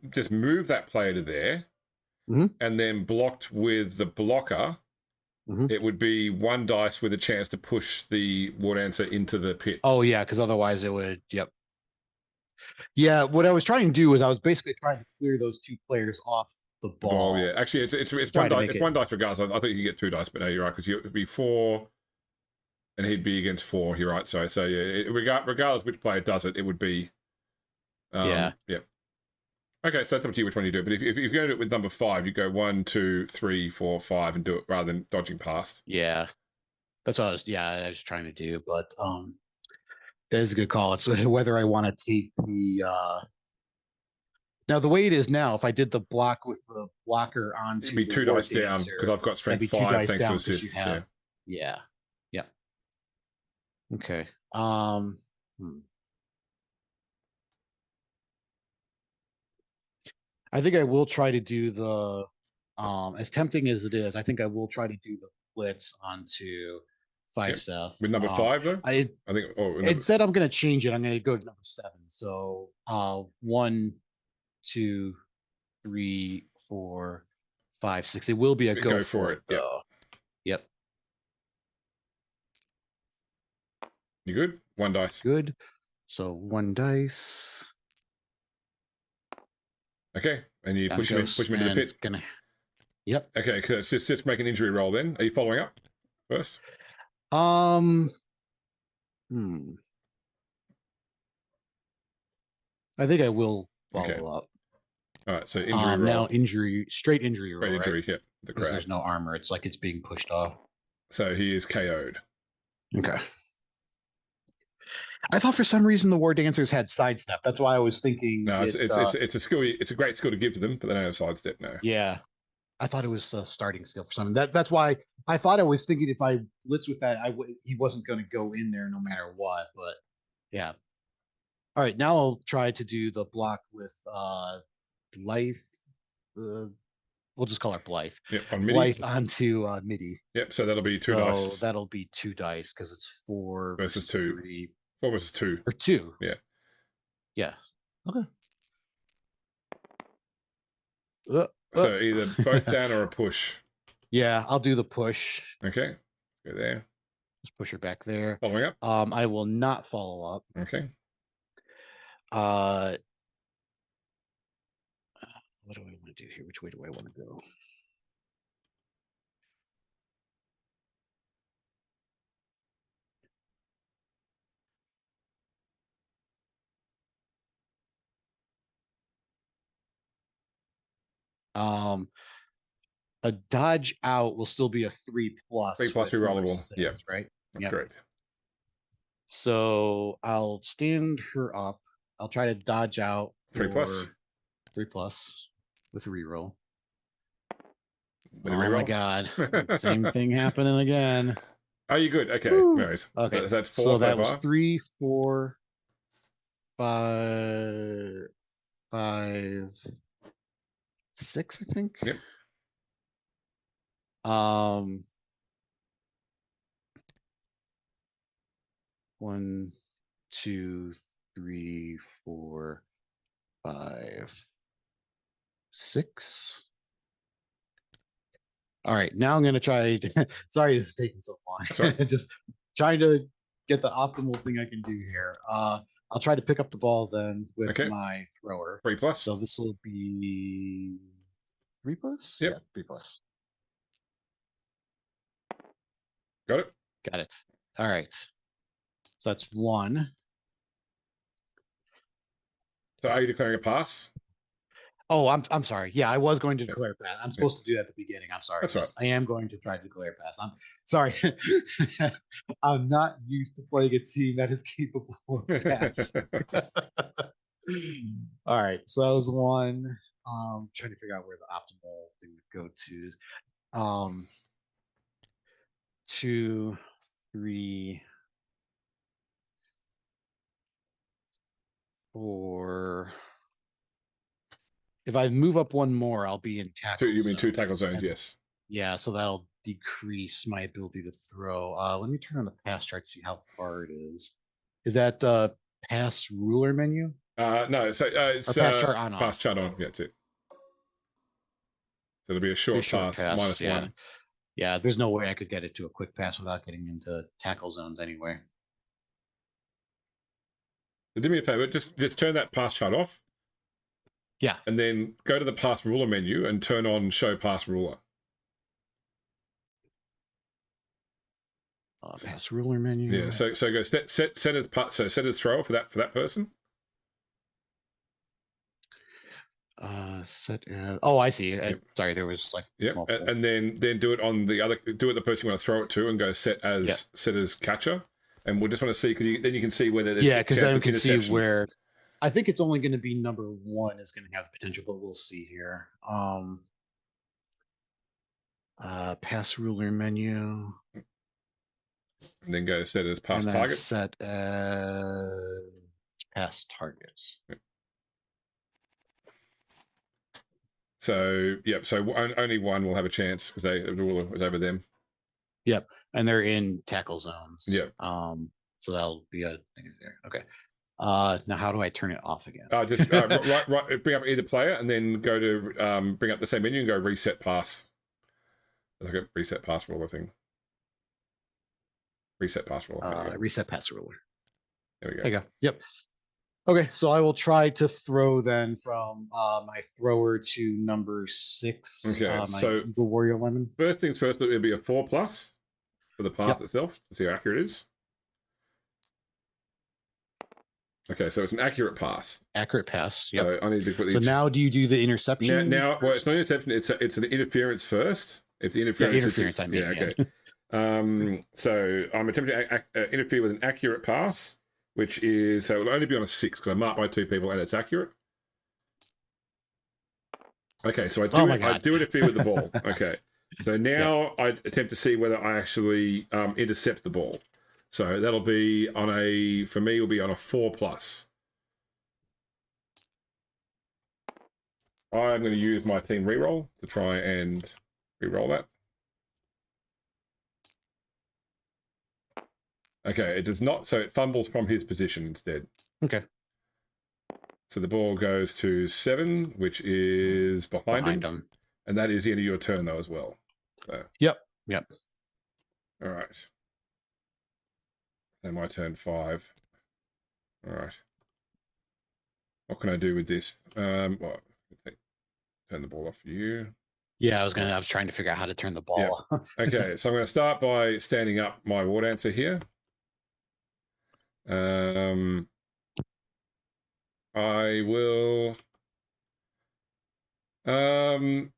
just move that player to there, and then blocked with the blocker, it would be 1 dice with a chance to push the War Dancer into the pit. Oh yeah, because otherwise it would. Yep. Yeah, what I was trying to do was I was basically trying to clear those 2 players off the ball. Yeah. Actually, it's 1 dice. It's 1 dice regardless. I think you get 2 dice, but no, you're right because it'd be 4, and he'd be against 4. You're right. So yeah, regardless which player does it, it would be. Yeah. Okay, so it's up to you which one you do. But if you're going to do it with number 5, you go 1, 2, 3, 4, 5, and do it rather than dodging past. Yeah, that's what I was trying to do. But that is a good call. It's whether I want to take the. Now the way it is now, if I did the block with the blocker onto, it'd be 2 dice down because I've got strength 5 thanks to assist. Yeah. Okay. I think I will try to do the as tempting as it is, I think I will try to do the blitz onto Seth. With number 5 though? I think instead I'm gonna change it. I'm gonna go to number 7. So 1, 2, 3, 4, 5, 6. It will be a go for it though. Yep. You good? 1 dice. Good. So 1 dice. Okay, and you push him into the pit. Yep. Okay, just make an injury roll then. Are you following up first? I think I will follow up. All right, so injury roll. Now straight injury roll. Straight injury, right? Because there's no armor. It's like it's being pushed off. So he is KO'd. Okay. I thought for some reason the War Dancers had sidestep. That's why I was thinking. No, it's a skill. It's a great skill to give to them, but they don't have sidestep now. Yeah, I thought it was a starting skill for something. That's why I thought I was thinking if I blitz with that, he wasn't going to go in there no matter what. But yeah. All right, now I'll try to do the block with Blythe. We'll just call her Blythe. Yep, on Blythe onto MIDI. Yep, so that'll be 2 dice. That'll be 2 dice because it's 4 versus 2. 3. 4 versus 2. Or 2. Yeah. Yeah. Okay. So either both down or a push. Yeah, I'll do the push. Okay. Go there. Just push her back there. Following up? I will not follow up. Okay. What do I want to do here? Which way do I want to go? A dodge out will still be a 3+. 3+ rerollable. Yeah. Right? That's correct. So I'll stand her up. I'll try to dodge out 3+. 3+ with a reroll. With my God. Same thing happening again. Oh, you good? Okay. No worries. Okay. That's 4 so that was 3, 4, 5, 6, I think. Yep. 1, 2, 3, 4, 5, 6. All right, now I'm going to try. Sorry, this is taking so long. Just trying to get the optimal thing I can do here. I'll try to pick up the ball then with my thrower. 3+. So this will be 3+. Yep. Yeah, 3+. Got it. Got it. All right. So that's 1. So are you declaring a pass? Oh, I'm sorry. Yeah, I was going to declare pass. I'm supposed to do that at the beginning. I'm sorry. That's right. I am going to try to declare pass. I'm sorry. I'm not used to playing a team that is capable of pass. All right. So that was 1. Trying to figure out where the optimal thing to go to. 2, 3, Or if I move up one more, I'll be in tackle You mean two zones. tackle zones? And Yes. yeah, so that'll decrease my ability to throw. Let me turn on the pass chart, see how far it is. Is that pass ruler menu? No, so Or it's pass chart on pass off? chart on. Yeah, too. So it'll be a Be a short short pass, pass. Yeah. -1. Yeah, there's no way I could get it to a quick pass without getting into tackle zones anyway. So do me a favor, just turn that pass chart off. Yeah. And then go to the pass ruler menu and turn on show pass ruler. Pass ruler menu. Yeah, so go set as thrower for that person. Set as, oh, I see. Yep. Sorry, there was like multiple. And then do it on the other, do it the person you want to throw it to, and go set as catcher. And we'll just want to see, because then you can see whether there's because then we can see interception. where. I think it's only going to be number 1 is going to have the potential, but we'll see here. Pass ruler menu. And then go set as pass and target. Set as pass targets. Yep. So only one will have a chance because the ruler was over them. Yep, and they're in tackle zones. Yep. So that'll be a thing there. Okay. Now how do I turn it off again? Just right, bring up either player and then go to bring up the same menu and go reset pass. Like a reset pass ruler thing. Reset pass ruler. Reset pass ruler. There we go. There you go. Yep. Okay, so I will try to throw then from my thrower to number 6. Okay, so Eagle Warrior Lemon. First things first, it'll be a 4+ for the pass itself to see how accurate it is. Okay, so it's an accurate pass. Accurate pass. Yep. So I need to put. So now, do you do the interception? Now, well, it's not interception. It's an interference first. If the interference, I mean, okay. So I'm attempting to interfere with an accurate pass, which is so it'll only be on a 6 because I marked by 2 people and it's accurate. Okay, so I do interfere with the ball. Okay, so now I attempt to see whether I actually intercept the ball. So that'll be on a, for me, will be on a 4+. I'm going to use my team reroll to try and reroll that. Okay, it does not, so it fumbles from his position instead. Okay. So the ball goes to 7, which is behind him. And that is the end of your turn, though, as well. So. Yep. All right. Then my turn 5. All right. What can I do with this? Well, turn the ball off for you. Yeah, I was trying to figure out how to turn the ball off. Okay, so I'm going to start by standing up my war dancer here. I will. Okay,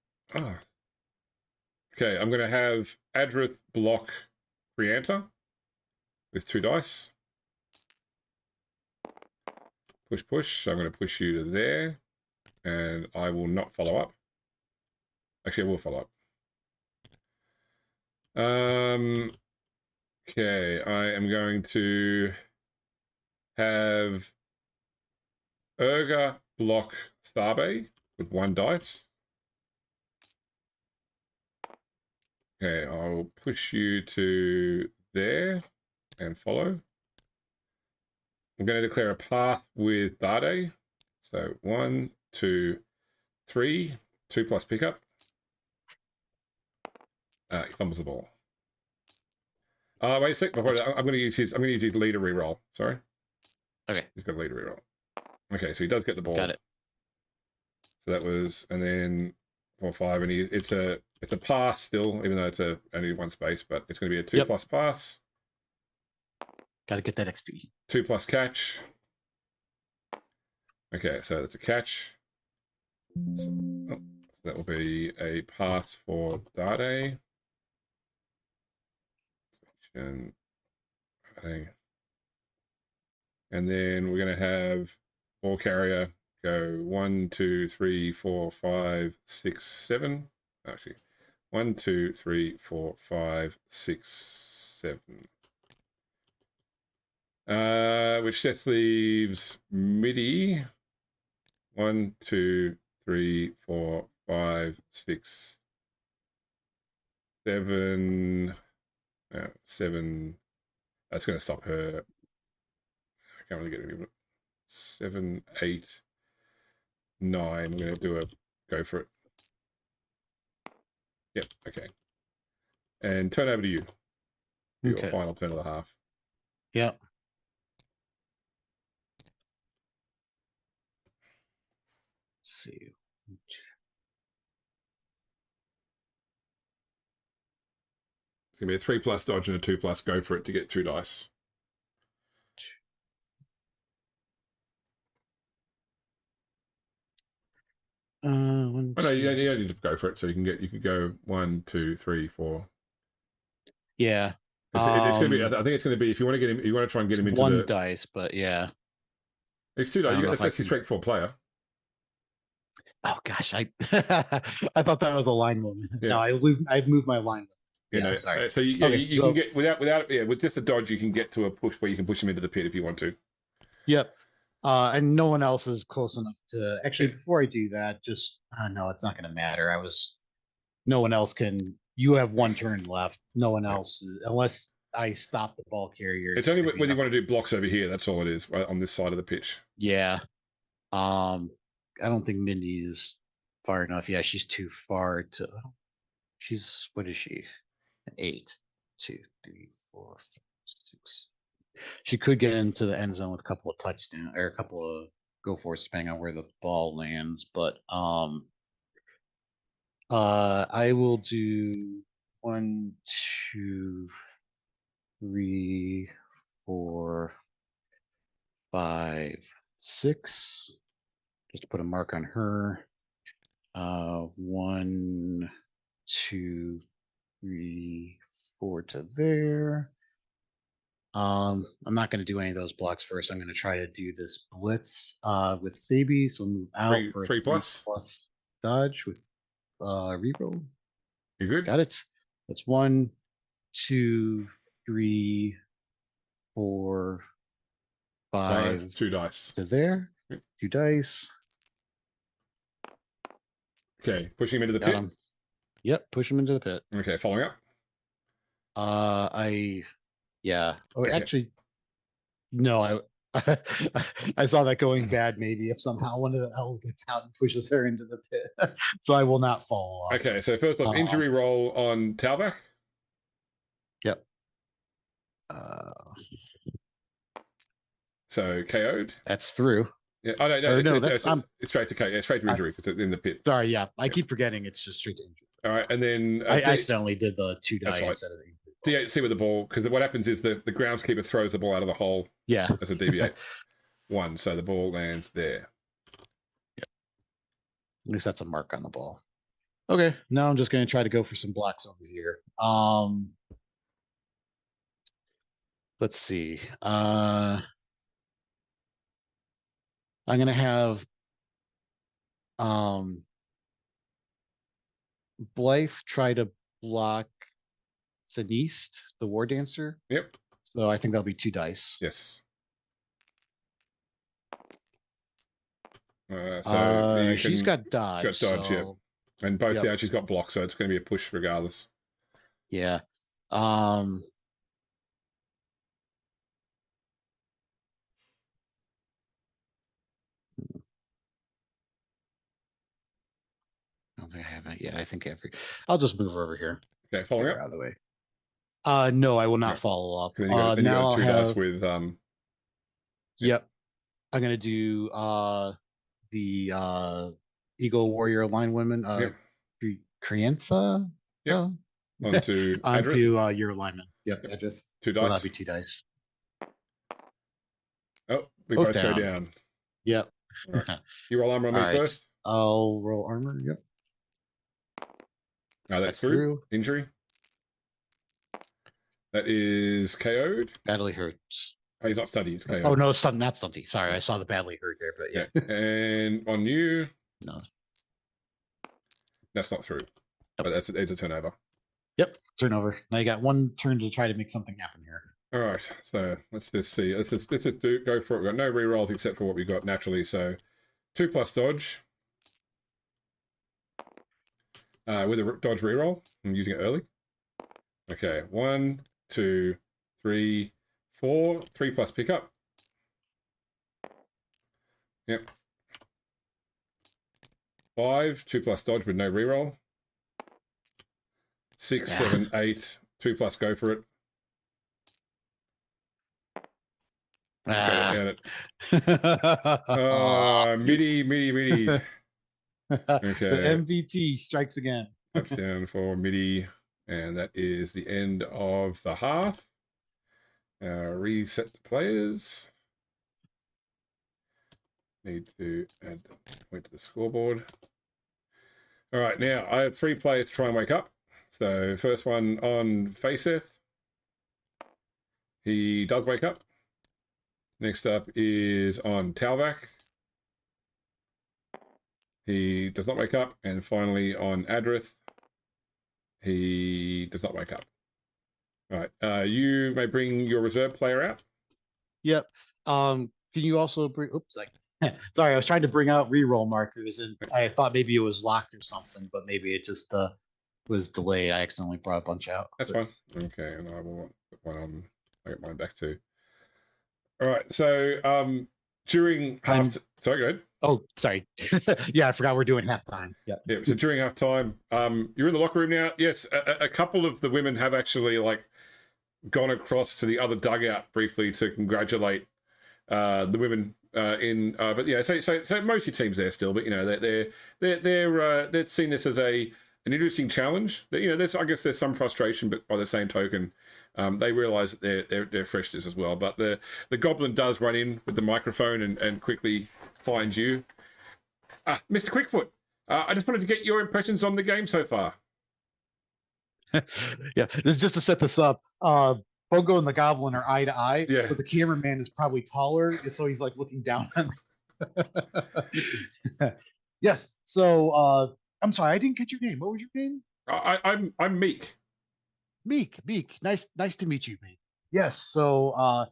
I'm going to have Adrith block Creanta with 2 dice. Push. So I'm going to push you to there, and I will not follow up. Actually, I will follow up. Okay, I am going to have Urga block Starbe with 1 dice. Okay, I'll push you to there and follow. I'm going to declare a path with Dade. So 1, 2, 3, 2+ pickup. He fumbles the ball. Wait a sec. I'm going to use his leader reroll. Sorry. Okay. He's got a leader reroll. Okay, so he does get the ball. Got it. So that was, and then 4, 5, and it's a pass still, even though it's only 1 space, but it's going to be a 2+ pass. Got to get that XP. 2+ catch. Okay, so that's a catch. So, that will be a pass for Dade. And then we're going to have ball carrier go 1, 2, 3, 4, 5, 6, 7. Actually, 1, 2, 3, 4, 5, 6, 7. Which just leaves MIDI. 1, 2, 3, 4, 5, 6, 7. 7. That's going to stop her. I can't really get any of it. 7, 8, 9. I'm going to go for it. Yep. Okay. And turn over to you. Your final turn of the half. Yep. Let's see. It's going to be a 3+ dodge and a 2+ go for it to get 2 dice. One, Oh, no, you two. don't need to go for it. So you could go 1, 2, 3, 4. Yeah. It's going to be. I think it's going to be if you want to get him. You want to try and get him into one the dice, but yeah. It's 2 dice. It's actually straight 4 player. Oh gosh, I I thought that was a line movement. Yeah. No, I've moved my line. Yeah, sorry. So you can get without with just a dodge, you can get to a push where you can push him into the pit if you want to. Yep. And no one else is close enough to actually. Before I do that, just no, it's not going to matter. No one else can. You have 1 turn left. No one else, unless I stop the ball carrier. It's only when you want to do blocks over here. That's all it is on this side of the pitch. Yeah. I don't think Mindy is far enough. Yeah, she's too far to. She's what is she? 8, 2, 3, 4, 5, 6. She could get into the end zone with a couple of touchdowns or a couple of go for it, depending on where the ball lands. But I will do 1, 2, 3, 4, 5, 6. Just to put a mark on her. 1, 2, 3, 4 to there. I'm not going to do any of those blocks first. I'm going to try to do this blitz with Sabi. So move out for a 3+ dodge with reroll. You good? Got it. That's 1, 2, 3, 4, 5. 2 dice to there. 2 dice. Okay, pushing him into the pit. Him. Yep, push him into the pit. Okay, following up. Yeah. Oh, okay. Actually, no. I saw that going bad. Maybe if somehow one of the elves gets out and pushes her into the pit, so I will not follow up. Okay, so first off, injury roll on Talbach. Yep. So KO'd. That's through. Yeah. Oh no, it's straight to KO. Yeah, straight to injury because it's in the pit. Sorry, yeah, I keep forgetting it's just straight to injury. All right, and then I accidentally did the 2 die instead of the injury. See with the ball, because what happens is the groundskeeper throws the ball out of the hole. Yeah, as a deviate 1, so the ball lands there. Yep. At least that's a mark on the ball. Okay, now I'm just going to try to go for some blocks over here. Let's see. I'm going to have Blythe try to block Siniste, the war dancer. Yep. So I think that'll be 2 dice. Yes. She's got dodge. Got dodge, yeah. And both she's got block, so it's going to be a push regardless. Yeah. I don't think I have it. Yeah, I think I'll just move over here. Okay, following up. Out of the way. No, I will not follow up. Then you got, now I'll 2 dice with Yep. I'm gonna do the Eagle Warrior Line Women. Criantha. Yep. Onto your alignment. Yep. Address. 2 dice. So that'll be 2 dice. Oh, we both go down. Yep. Right. You roll armor on me first. I'll roll armor. Yep. No, that's through. Injury. That is KO'd. Badly hurt. Oh, he's not study. He's KO'd. Oh no, not stunty. Sorry, I saw the badly hurt there, but yeah. And on you. No. That's not through. Nope. But it's a turnover. Yep, turnover. Now you got 1 turn to try to make something happen here. All right, so let's just see. Let's just go for it. We've got no rerolls except for what we got naturally. So 2+ dodge with a dodge reroll. I'm using it early. Okay, 1, 2, 3, 4. 3+ pickup. Yep. 5, 2+ dodge with no reroll. 6, 7, 8. 2+ go for it. Okay, and it. MIDI. Okay. The MVP strikes again. Touchdown for MIDI. And that is the end of the half. Reset the players. Need to add a point to the scoreboard. All right, now I have 3 players to try and wake up. So first one on Faceeth. He does wake up. Next up is on Talvac. He does not wake up. And finally on Adrith. He does not wake up. All right, you may bring your reserve player out. Yep. Can you also bring? Oops, sorry, I was trying to bring out reroll markers, and I thought maybe it was locked or something, but maybe it just was delayed. I accidentally brought a bunch out. That's fine. Okay, and I will put one on. I get mine back too. All right, so during sorry, go ahead. Oh, sorry. Yeah, I forgot we're doing halftime. Yeah. Yeah. So during halftime, you're in the locker room now. Yes, a couple of the women have actually gone across to the other dugout briefly to congratulate the women but yeah, so most of your team's there still, but they're seeing this as an interesting challenge. I guess there's some frustration, but by the same token, they realise that they're freshness as well. But the goblin does run in with the microphone and quickly finds you, Mr. Quickfoot. I just wanted to get your impressions on the game so far. Yeah, this is just to set this up. Bongo and the Goblin are eye to eye, yeah. But the cameraman is probably taller, so he's looking down on. Yes. So I'm sorry, I didn't get your name. What was your name? I'm Meek. Meek. Nice to meet you, Meek. Yes. So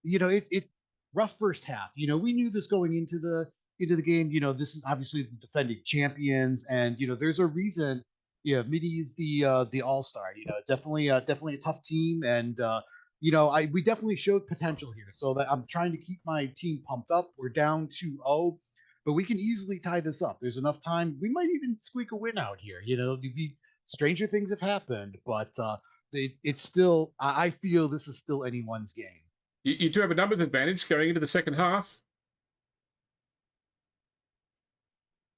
it rough first half. We knew this going into the game. This is obviously the defending champions, and there's a reason. Yeah, MIDI is the all-star. Definitely a tough team, and we definitely showed potential here. So that I'm trying to keep my team pumped up. We're down 2-0, but we can easily tie this up. There's enough time. We might even squeak a win out here. Stranger things have happened, but it's still. I feel this is still anyone's game. You do have a numbers advantage going into the second half.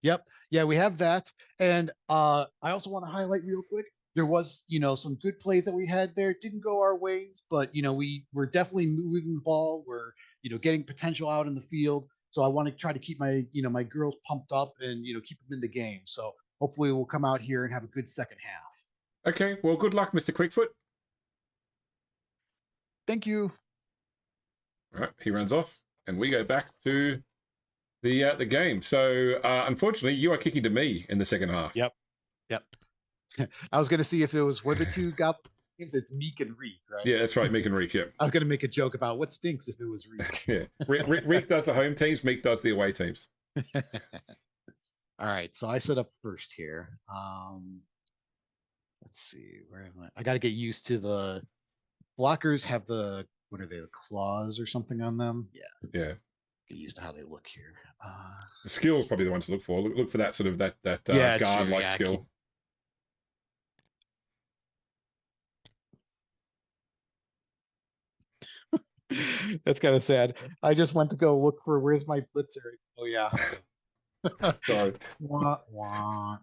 Yep. Yeah, we have that. And I also want to highlight real quick, there was, some good plays that we had there. Didn't go our ways, but we were definitely moving the ball. We're, getting potential out in the field. So I want to try to keep my, my girls pumped up and, keep them in the game. So hopefully we'll come out here and have a good second half. Okay. Well, good luck, Mr. Quickfoot. Thank you. All right. He runs off and we go back to the game. So unfortunately, you are kicking to me in the second half. Yep. I was going to see if it were the two goblins. It's Meek and Reek, right? Yeah, that's right, Meek and Reek. Yeah. I was going to make a joke about what stinks if it was Reek. Yeah, Reek does the home teams, Meek does the away teams. All right, so I set up first here. Let's see, where am I? I got to get used to the blockers. Have the what are they? The claws or something on them? Yeah. Get used to how they look here. The skill's probably the one to look for. Look for that sort of that guard-like skill. That's kind of sad. I just went to go look for where's my blitzer. Oh yeah. Sorry. Wah, wah.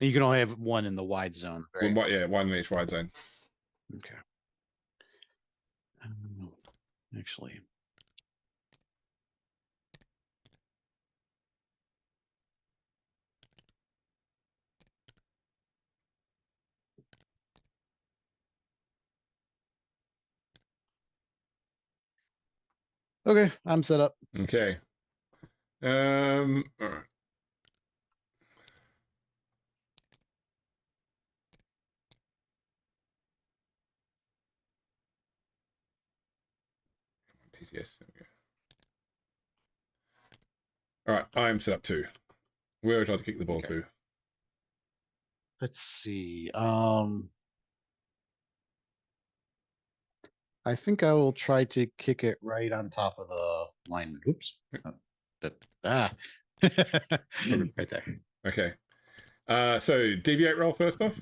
You can only have one in the wide zone, right? One in each wide zone. Okay. Actually, Okay, I'm set up. Okay. All right. PTS. There we go. All right, I am set up too. Where would I like to kick the ball Okay. to? Let's see. I think I will try to kick it right on top of the lineman. Oops. Ah. Okay. Right there. Okay. So deviate roll first off.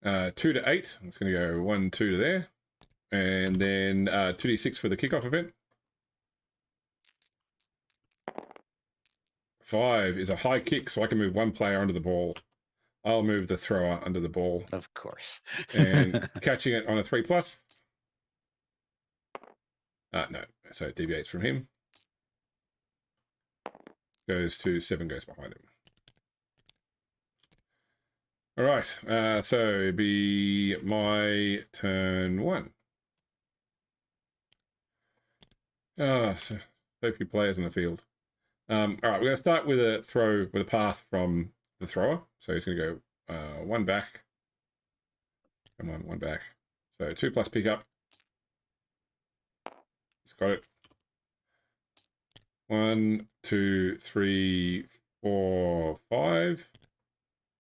Yep. 2 to 8. It's going to go 1, 2 to there. And then 2d6 for the kickoff event. 5 is a high kick, so I can move one player under the ball. I'll move the thrower under the ball. Of course. And catching it on a 3 plus. No, so it deviates from him. Goes to 7, goes behind him. All right, so it'd be my turn 1. So few players in the field. All right, we're going to start with a throw, with a pass from the thrower. So he's going to go 1 back. Come on, 1 back. So 2 plus pickup. He's got it. 1, 2, 3, 4, 5.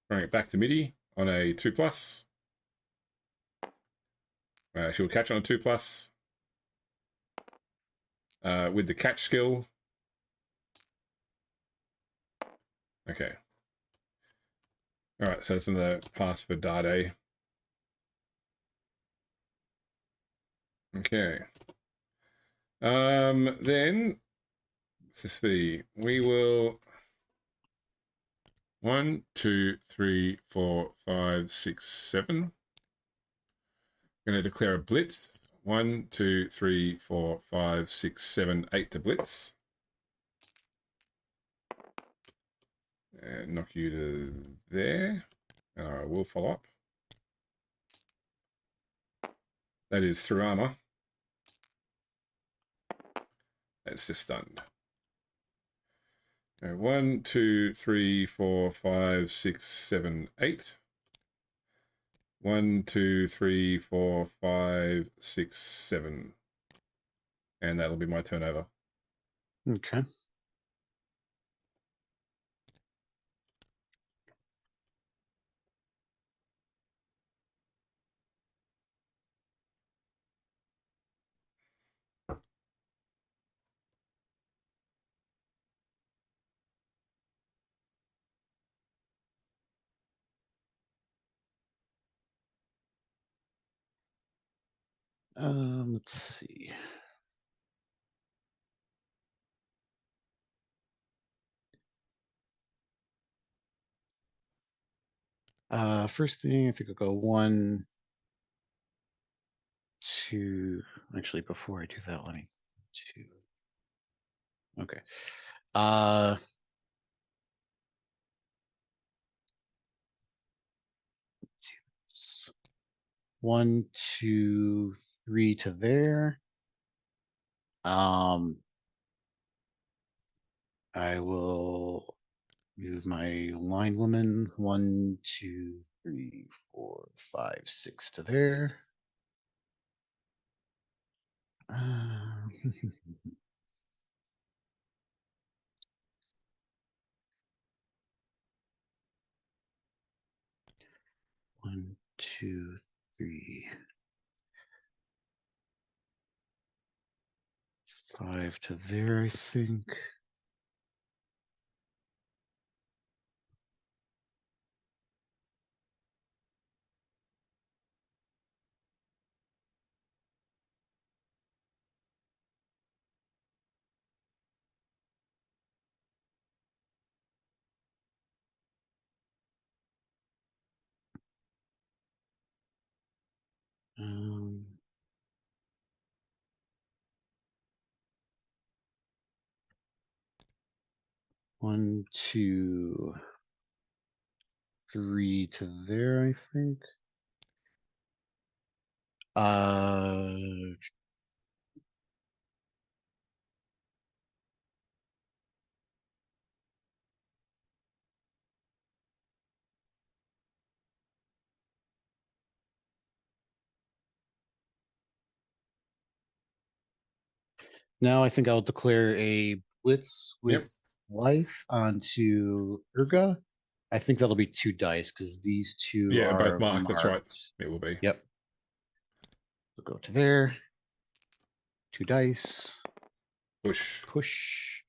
Bring it back to midi on a 2 plus. She'll catch on a 2 plus. With the catch skill. Okay. All right, so it's another pass for Dade. Okay. Then let's see. We will 1, 2, 3, 4, 5, 6, 7. Going to declare a blitz. 1, 2, 3, 4, 5, 6, 7, 8 to blitz. And knock you to there. And I will follow up. That is through armor. That's just stunned. 1, 2, 3, 4, 5, 6, 7, 8. 1, 2, 3, 4, 5, 6, 7. And that'll be my turnover. Okay. Let's see. First thing, I think I'll go 1, 2. Actually, before I do that, let me 2. Okay. Uh, 2. 1, 2, 3 to there. I will use my line woman. 1, 2, 3, 4, 5, 6 to there. 1, 2, 3, 5 to there, I think. Um, 1, 2, 3 to there, I think. Uh, Now I think I'll declare a blitz Yep. with life onto Urga. I think that'll be 2 dice because these two Yeah, both are marked. That's right. marked. It will be. Yep. We'll go to there. 2 dice. Push. Push.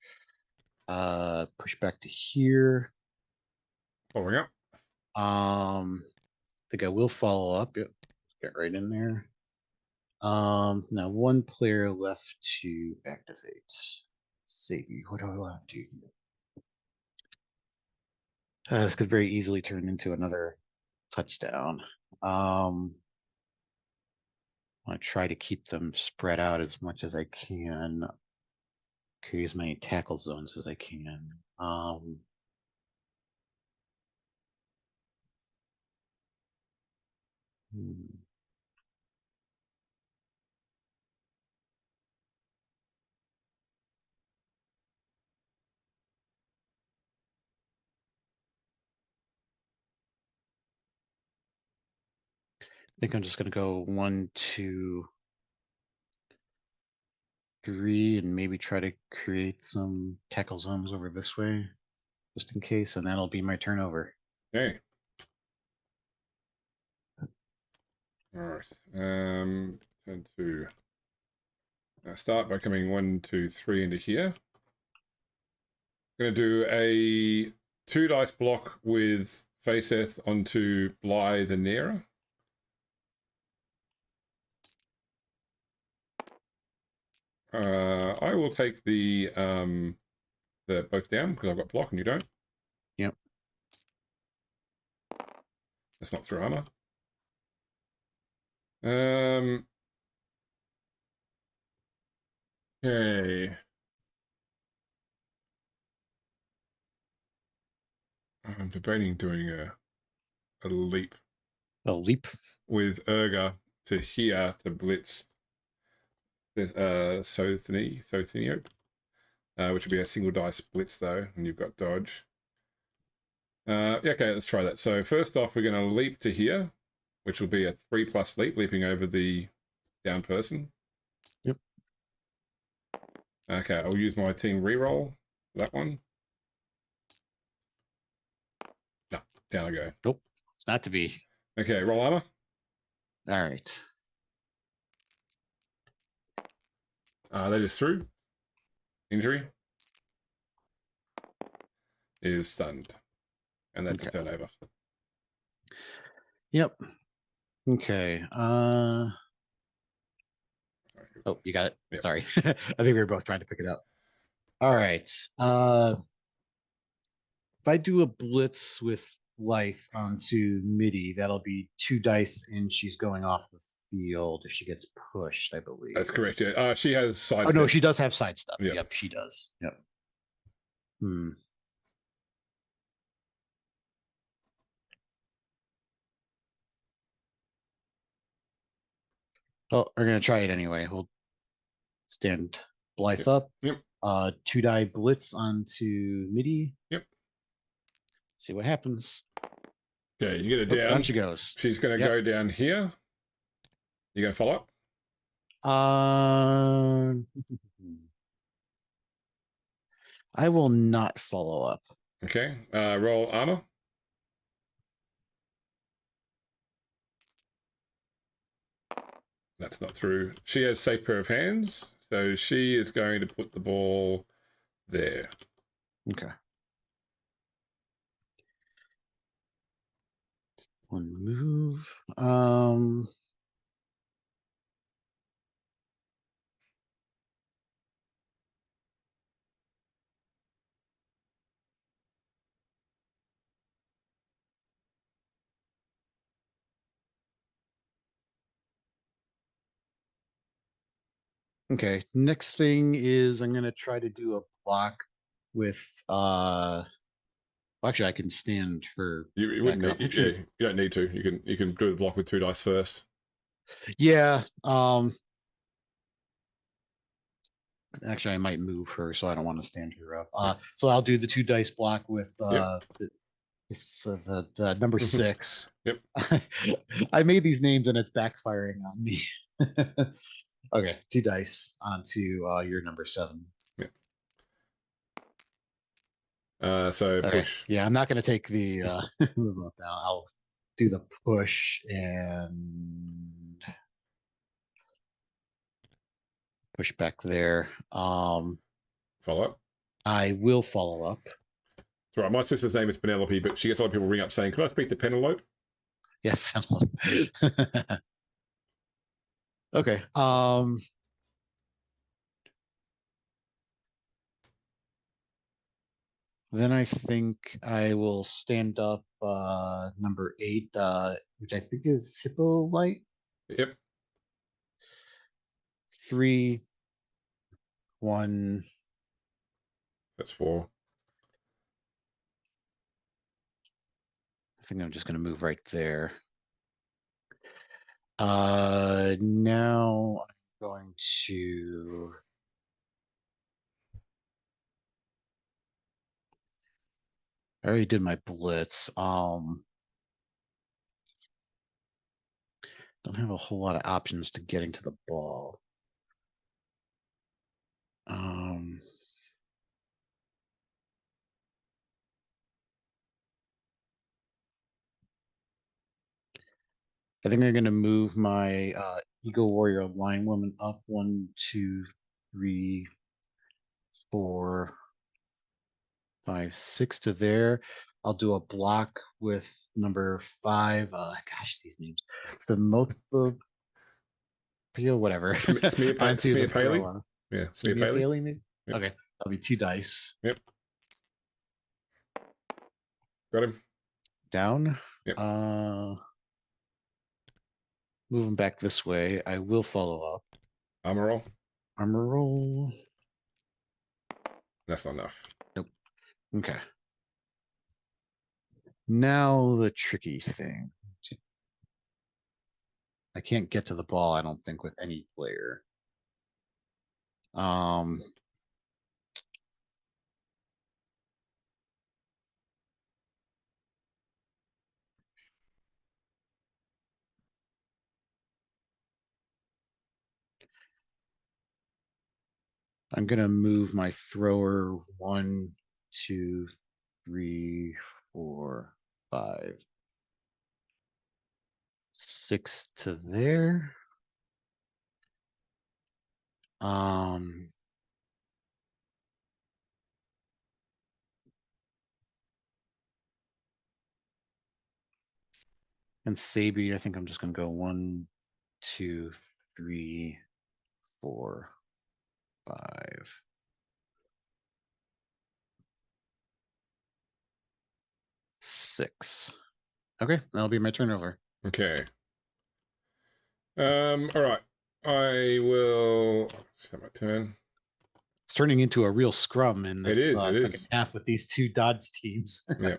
Push back to here. Following up. I think I will follow up. Yep. Get right in there. Now one player left to activate. Let's see, what do I want to do here? This could very easily turn into another touchdown. I want to try to keep them spread out as much as I can. Create as many tackle zones as I can. Hmm. I think I'm just going to go 1, 2, 3, and maybe try to create some tackle zones over this way, just in case, and that'll be my turnover. Okay. All right. Turn to start by coming 1, 2, 3 into here. Going to do a 2 dice block with Faceth onto Blythe and Nera. I will take the both down because I've got block and you don't. Yep. That's not through armor. Okay. I'm debating doing a leap A leap. with Urga to here to blitz Sothenio, which would be a single dice blitz though, and you've got dodge. Okay, let's try that. So first off, we're going to leap to here, which will be a 3+ leap, leaping over the down person. Yep. Okay, I'll use my team reroll for that one. No, down I go. Nope, it's not to be. Okay, roll armor. All right. That is through. Injury is stunned, and that's a turnover. Yep. Okay. Oh, you got it. Yep. Sorry. I think we were both trying to pick it up. All right. If I do a blitz with life onto MIDI, that'll be 2 dice, and she's going off the field if she gets pushed, I believe. That's correct. Yeah. She has side. Oh no, she does have side stuff. Yep. Yep, she does. Yep. Hmm. Oh, we're gonna try it anyway. We'll stand Blythe up. Yep. 2 die blitz onto MIDI. Yep. See what happens. Okay, you get it down. Down she goes. She's going to go down here. You going to follow up? I will not follow up. Okay. Roll armor. That's not through. She has safe pair of hands, so she is going to put the ball there. Okay. One move. Okay. Next thing is I'm gonna try to do a block with actually I can stand her. You wouldn't need, you don't need to. You can do the block with 2 dice first. Yeah. Actually, I might move her, so I don't want to stand her up. So I'll do the 2 dice block with Yep. the number 6. Yep. I made these names and it's backfiring on me. Okay, 2 dice onto your number 7. Yep. So Okay, push. yeah, I'm not going to take the move up now. I'll do the push and push back there. Follow up. I will follow up. It's all right. My sister's name is Penelope, but she gets a lot of people ring up saying, "Can I speak to Penelope?" Yeah, okay. Then I think I will stand up number 8, which I think is Hippolyte. Yep. 3, 1. That's 4. I think I'm just going to move right there. Now I'm going to. I already did my blitz. Don't have a whole lot of options to getting to the ball. I think I'm going to move my Eagle Warrior Line Woman up 1, 2, 3, 4, 5, 6 to there. I'll do a block with number 5. Gosh, these names. Samotha, whatever. Onto the Smear Paley. throw. Yeah, Smear Smear Paley. Paley, maybe? Yep. Okay, that'll be 2 dice. Yep. Got him. Down. Yep. Moving back this way. I will follow up. Armor roll. Armor roll. That's not enough. Nope. Okay. Now the tricky thing. I can't get to the ball, I don't think, with any player. I'm gonna move my thrower 1, 2, 3, 4, 5, 6 to there. And Sabi, I think I'm just gonna go 1, 2, 3, 4, 5. 6. Okay, that'll be my turnover. Okay. All right. I will set my turn. It's turning into a real scrum in this It second is. half with these 2 Dodge teams. Yeah.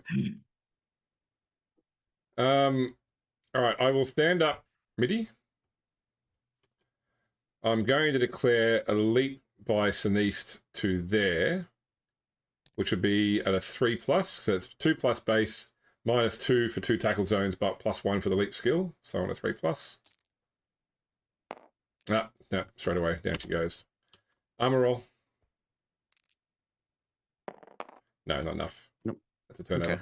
All right. I will stand up midi. I'm going to declare a leap by Siniste to there, which would be at a 3+. So it's 2+ base, -2 for 2 tackle zones, but +1 for the leap skill. So on a 3+. Ah, no, straight away. Down she goes. Armor roll. No, not enough. Nope. That's a turnover. Okay.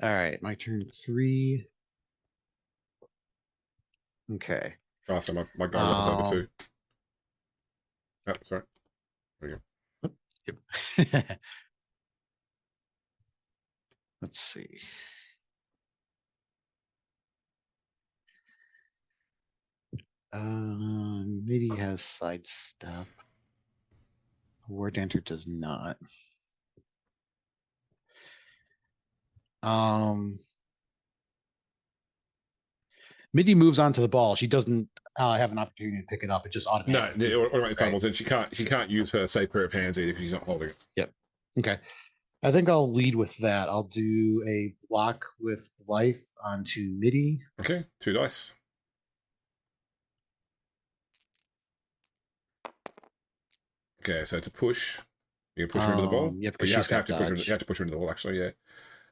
All right, my turn 3. Okay. Oh, so my guy rolls over too. Oh, sorry. There we Yep. Let's see. MIDI has sidestep. War Dancer does not. MIDI moves onto the ball. She doesn't have an opportunity to pick it up. It just go. No, automatically. the automatic fumbles, and she can't use her safe pair of hands either because she's not holding it. Yep. Okay. I think I'll lead with that. I'll do a block with life onto MIDI. Okay, 2 dice. Okay, so it's a push. You can push her into the ball. Yeah, Or because you she's have got to push her. dodge. You have to push her into the ball. Actually, yeah.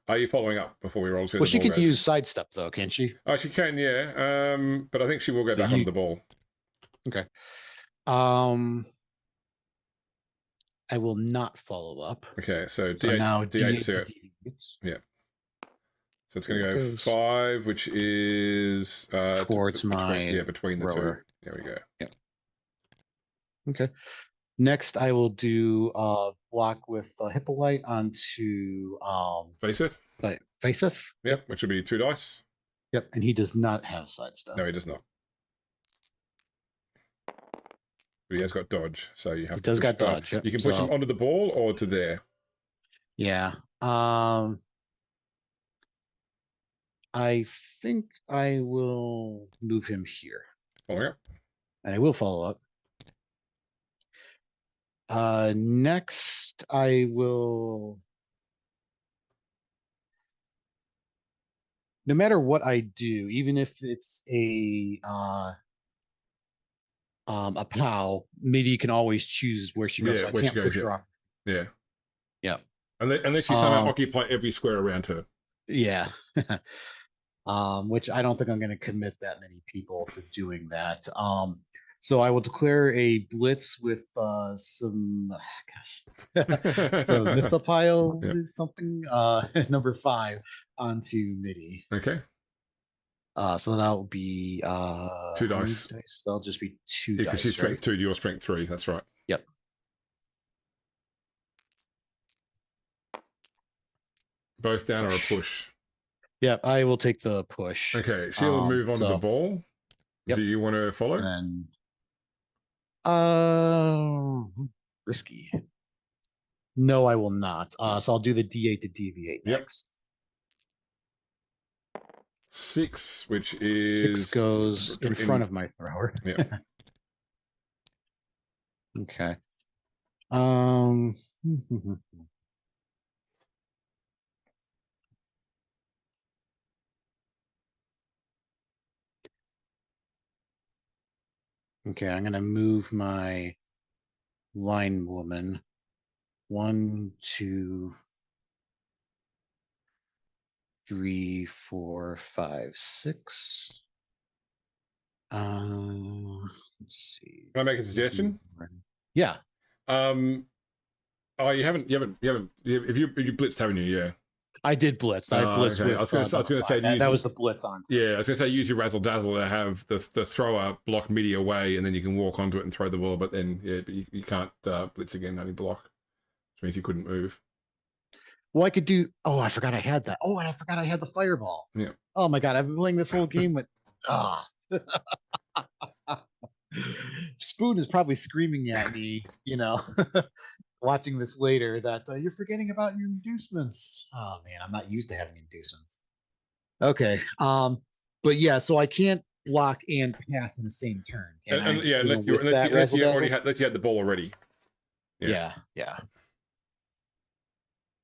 Are you following up before we roll to Well, the she ball can goes? use sidestep though, can't she? Oh, she can, yeah. But I think she will go So back onto the ball. Okay. I will not follow up. Okay, so So D8, now D8 D8 to zero. deviate Yeah. So it's going There to it go goes. 5, which is Towards my between the rower. two. There we go. Yeah. Okay. Next, I will do block with Hippolyte onto Faceith? Faceith. Yep, which would be 2 dice. Yep, and he does not have sidestep. No, he does not. But he has got dodge, so you have He to does push. got dodge. Yep. You can push him onto the ball or to there. Yeah. I think I will move him here. Following up. And I will follow up. Next, I will. No matter what I do, even if it's a POW, Midi can always choose where she goes. Yeah, So I where she can't goes, push her off. Yeah. Yeah. Unless you somehow occupy every square around her. Yeah. Which I don't think I'm going to commit that many people to doing that. So I will declare a blitz with some the mythopile Yeah. is something number 5 onto MIDI. Okay. So that'll be 2 dice. That'll just be 2 dice. Because she's strength right? 2, you're strength 3. That's right. Yep. Both down or a push. Yep, I will take the push. Okay, she'll move on to the ball. Yep. Do you want to follow? And risky. No, I will not. So I'll do the D8 to deviate next. 6, which is 6 goes in front of my thrower. Yeah. Okay. Okay, I'm gonna move my line woman. 1, 2, 3, 4, 5, 6. Let's see. Can I make a suggestion? Yeah. Oh, you haven't. If you blitzed, haven't you? Yeah. I did blitz. I blitzed okay. with. I was going to say that was the blitz on. Yeah, I was going to say use your razzle dazzle to have the thrower block MIDI away, and then you can walk onto it and throw the ball. But then but you can't blitz again. Only block, which means you couldn't move. Well, I could do. Oh, I forgot I had that. Oh, and I forgot I had the fireball. Yeah. Oh my god, I've been playing this whole game with. Spoon is probably screaming at me, watching this later that you're forgetting about your inducements. Oh man, I'm not used to having inducements. Okay. But yeah, so I can't block and pass in the same turn. Unless you had the ball already. Yeah.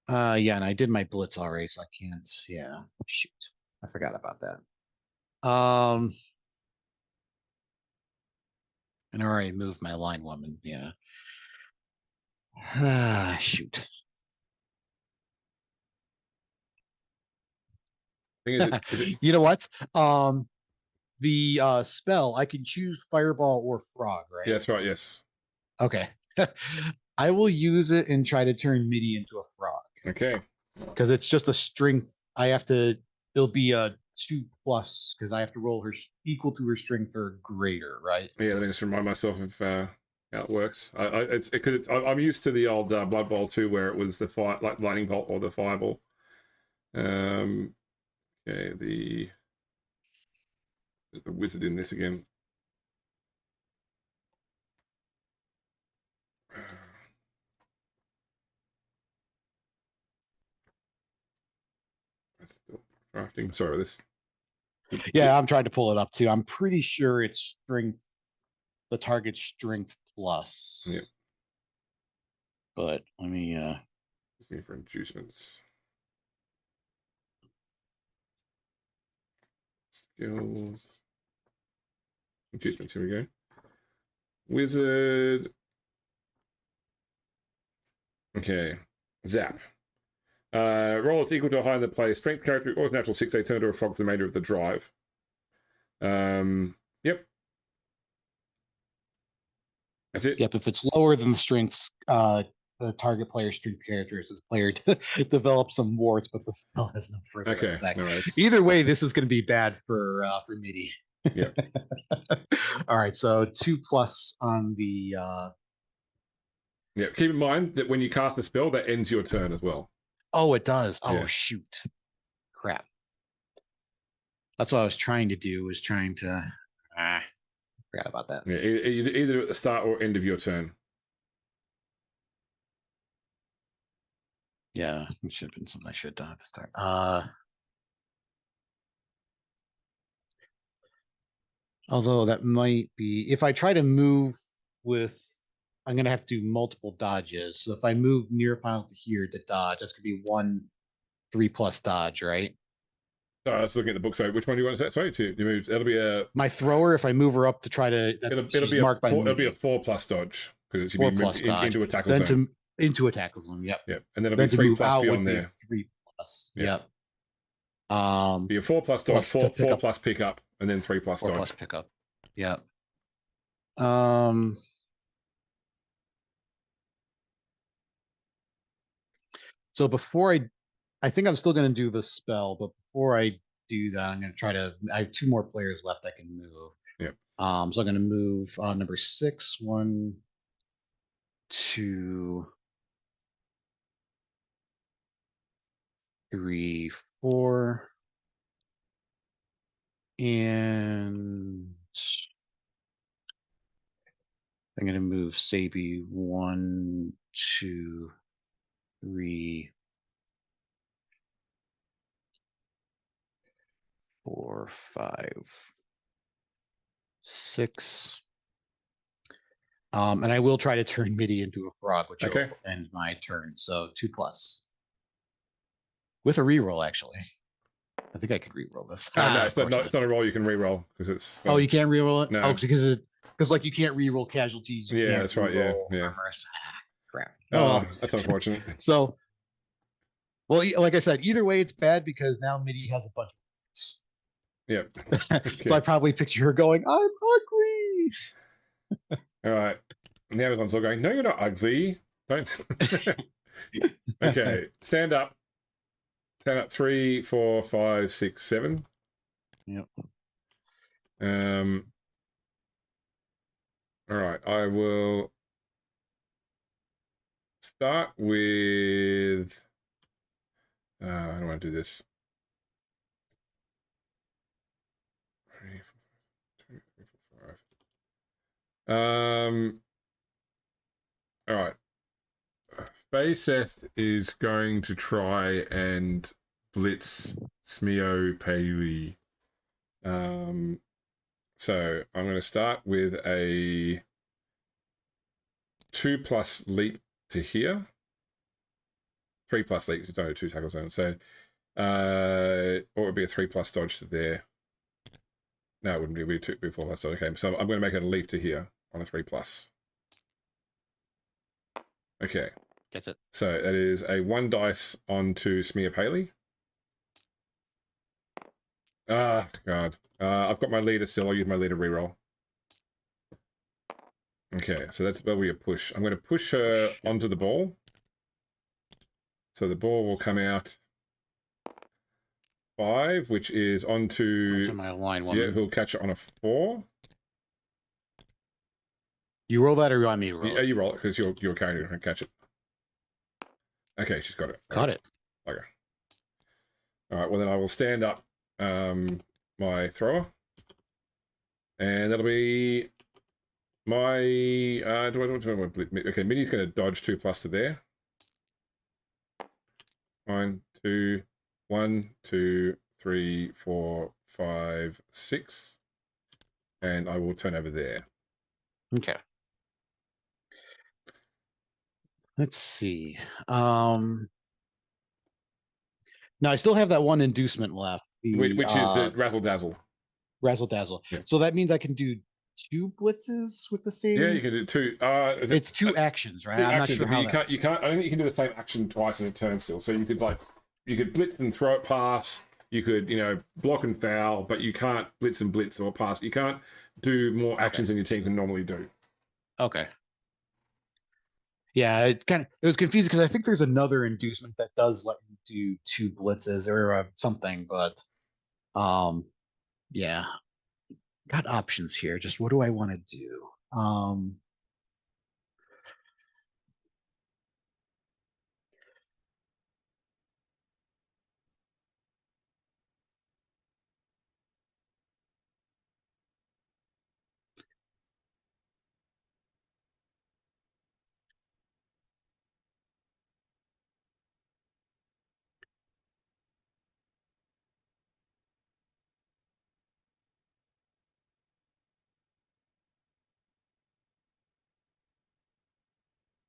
And I did my blitz already, so I can't. Yeah, shoot, I forgot about that. And I already moved my line woman. Yeah. Shoot. You know what? The spell I can choose fireball or frog, right? Yeah, that's right. Yes. Okay. I will use it and try to turn MIDI into a frog. Okay. Because it's just a strength. It'll be a 2+ because I have to roll her equal to her strength or greater, right? Yeah, let me just remind myself of how it works. I'm used to the old Blood Bowl 2 where it was the lightning bolt or the fireball. Okay, the wizard in this again. Crafting. Sorry, this. Yeah, I'm trying to pull it up too. I'm pretty sure it's strength, the target strength plus. Yep. But let me Looking for inducements. Skills. Inducements, here we go. Wizard. Okay. Zap. Roll is equal to a higher than player's strength character or natural 6. They turn into a frog for the remainder of the drive. Yep. That's it. Yep. If it's lower than the strengths, the target player's strength character, so the player develops some warts, but the spell has no further Okay. effect. No worries. Either way, this is going to be bad for MIDI. Yep. All right. So 2+ on the. Yeah. Keep in mind that when you cast a spell, that ends your turn as well. Oh, it does. Oh, Yeah. shoot. Crap. That's what I was trying to do. Was trying to. Forgot about that. Yeah. Either at the start or end of your turn. Yeah, it should have been something I should have done at the start. Although that might be if I try to move with, I'm gonna have to do multiple dodges. So if I move near a pile to here to dodge, that's gonna be 1 3+ dodge, right? So I was looking at the book. So which one do you want to say? Sorry, to move. It'll be a. My thrower, if I move her up to try to, It'll be marked by it'll be a 4+ dodge because you'll be moved into a tackle then zone. Into a tackle zone. Yep. Yep, and then it'll be 3+ beyond there. 3+. Yep. Yep. Be a 4+ dodge, plus 4+ pickup, and then 3+ 4+ dodge. pickup. Yep. So before I think I'm still going to do the spell, but before I do that, I'm going to try to. I have 2 more players left I can move. Yep. So I'm going to move number 6, 1, 2, 3, 4, and I'm going to move Sabi 1, 2, 3, 4, 5, 6. And I will try to turn MIDI into a frog, which will end my turn. So 2+ with a reroll. Actually, I think I could reroll this. No, it's not a roll you can reroll because it's. Oh, you can't reroll it. No. Oh, because like you can't reroll casualties. Yeah, that's right. Yeah. Crap. Oh, that's unfortunate. So, well, like I said, either way, it's bad because now MIDI has a bunch of. Yep. So I probably picture her going, "I'm ugly." All right. And the Amazon's all going, "No, you're not ugly. Don't." Okay. Stand up. Stand up. 3, 4, 5, 6, 7. Yep. All right. I will start with. I don't want to do this. 3, 4, 2, 3, 4, 5. All right. Fayseth is going to try and blitz Smeo Paley. So I'm going to start with a 2+ leap to here. 3+ leap to do 2 tackle zones. So, or it would be a 3+ dodge to there. No, it wouldn't be. It would be 4+ dodge. Okay, so I'm going to make it a leap to here on a 3+. Okay. Gets it. So that is a 1 dice onto Smear Paley. Ah, God. I've got my leader still. I'll use my leader reroll. Okay, so that's probably a push. I'm going to push her onto the ball. So the ball will come out 5, which is onto my line one. Yeah, he'll catch it on a 4. You roll that, or you want me to roll it? You roll it because you're carrying it and catch it. Okay, she's got it. Got it. Okay. All right. Well, then I will stand up my thrower, and that'll be my. Do I want to? Okay, Minnie's going to dodge 2+ to there. 1, 2, 1, 2, 3, 4, 5, 6, and I will turn over there. Okay. Let's see. Now I still have that 1 inducement left, which is Razzle Dazzle. Razzle Dazzle. Yeah. So that means I can do 2 blitzes with the same? Yeah, you can do 2. It's 2 actions, right? I'm not actions, sure but how you that. can't. You can't. I don't think you can do the same action twice in a turn still. So you could blitz and throw it pass. You could, block and foul, but you can't blitz and blitz or pass. You can't do more actions than your team can normally do. Okay. Yeah, it was confusing because I think there's another inducement that does let you do 2 blitzes or something, but yeah, got options here. Just what do I want to do?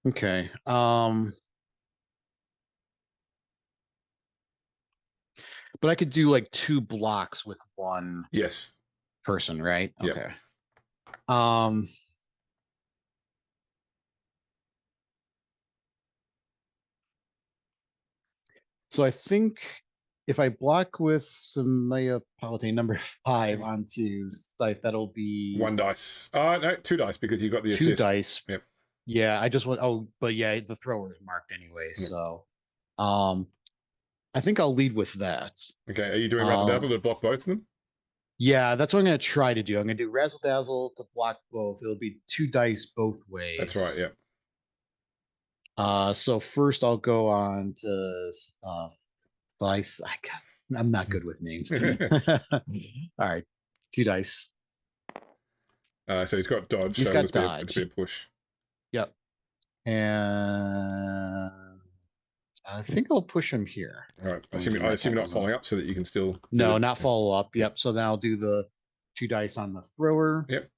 Okay. But I could do like 2 blocks with 1 Yes. person, right? Yep. Okay. Um So I think if I block with Samaya Palatine number 5 onto site, that'll be 1 dice. No, 2 dice because you got the 2 assist. dice. Yep. Yeah, I just want. Oh, but yeah, the thrower is marked anyway. Yep. So, I think I'll lead with that. Okay. Are you doing Razzle Dazzle to block both of them? Yeah, that's what I'm going to try to do. I'm going to do Razzle Dazzle to block both. It'll be 2 dice both ways. That's right. Yep. So first I'll go on to dice. I'm not good with names. All right, 2 dice. So he's got dodge. He's so got it's be a dodge. push. Yep. And I think I'll push him here. All right. I assume you're not following up so that you can still. No, not follow up. Yep. So then I'll do the 2 dice on the thrower. Yep.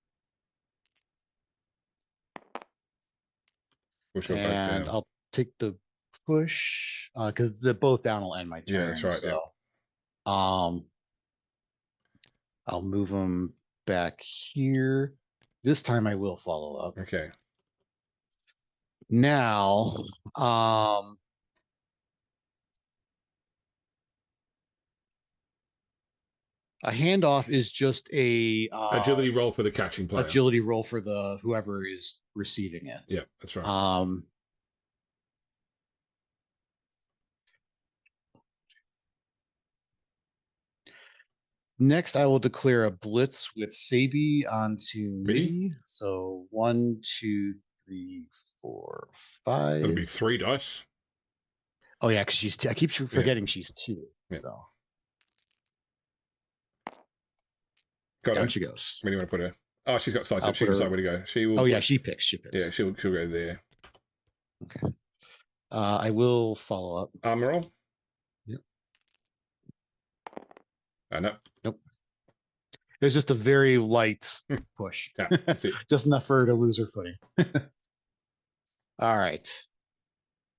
Push or both And down. I'll take the push because they're both down will end my turn. Yeah, that's right. So, Yep. I'll move them back here. This time I will follow up. Okay. Now, a handoff is just a Agility roll for the catching player. agility roll for the whoever is receiving it. Yeah, that's right. Next, I will declare a blitz with Sabi onto Me? me. So 1, 2, 3, 4, 5. That'll be 3 dice. Oh yeah, because she's 2. I keep forgetting she's 2. Yeah. So. Got Down it. she goes. Where do you want to put her? Oh, she's got sidestep. She can decide where to go. She will. Oh yeah, she picks. Yeah, she'll go there. Okay. I will follow up. Armor roll. Yep. No. Nope. There's just a very light push. Yeah, that's it. Just enough for her to lose her footing. All right.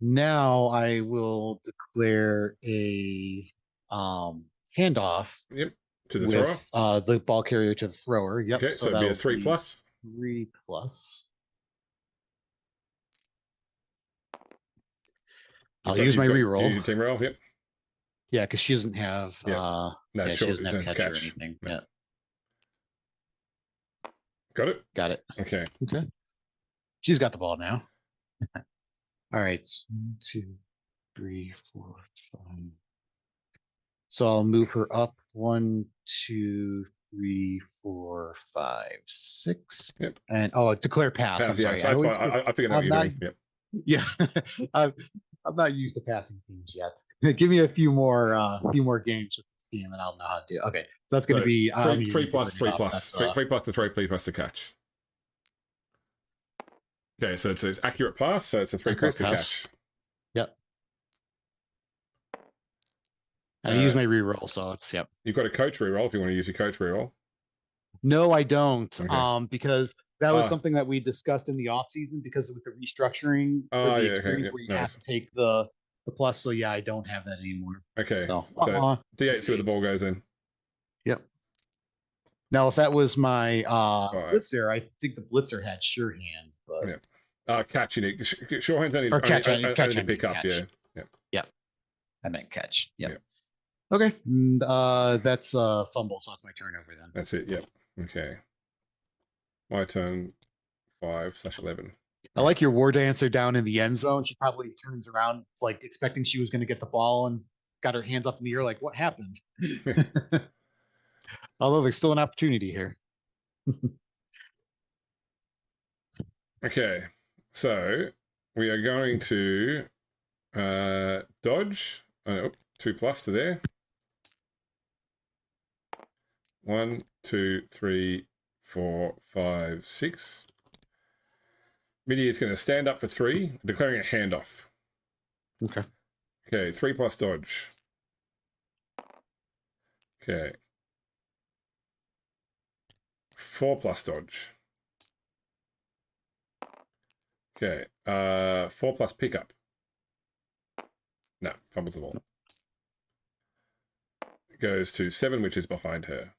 Now I will declare a handoff. Yep. To the thrower. The ball carrier to the thrower. Yep. Okay, so it'll be a 3+. 3+. I'll use my reroll. Use your team roll. Yep. Yeah, because she doesn't have. No, she doesn't have catch or anything. No. Yeah. Got it. Got it. Okay. Okay. She's got the ball now. All right. 1, 2, 3, 4, 5. So I'll move her up 1, 2, 3, 4, 5, 6. Yep. And declare pass. I'm sorry. I figured out what you're doing. Yep. Yeah. I'm not used to passing teams yet. Give me a few more games with this team and I'll know how to do it. Okay. So that's going to be 3+, 3+. 3+ the throw, 3+ the catch. Okay, so it's accurate pass, so it's a 3+ to catch. Yep. And I use my reroll, so it's yep. You've got a coach reroll if you want to use your coach reroll. No, I don't. Okay. Because that was something that we discussed in the off season because with the restructuring for the experience where you have to take the plus. So yeah, I don't have that anymore. Okay. So D8, see where the ball goes in. Yep. Now, if that was my 5. blitzer, I think the blitzer had sure hand, but Yeah. Catching it. Shorthand's or catch, only catch. to I mean pick up. catch. Yeah. Yeah. Yep, I meant catch. Yep. Yeah. Okay, that's fumble, so it's my turnover then. That's it. Yep. Okay. My turn. 5/11. I like your war dancer down in the end zone. She probably turns around, like expecting she was going to get the ball and got her hands up in the air, like, what happened? Although there's still an opportunity here. Okay. So we are going to dodge. 2+ to there. 1, 2, 3, 4, 5, 6. Midi is going to stand up for 3, declaring a handoff. Okay. Okay, 3+ dodge. Okay. 4+ dodge. Okay. 4+ pickup. No, fumbles the ball. It goes to 7, which is behind her.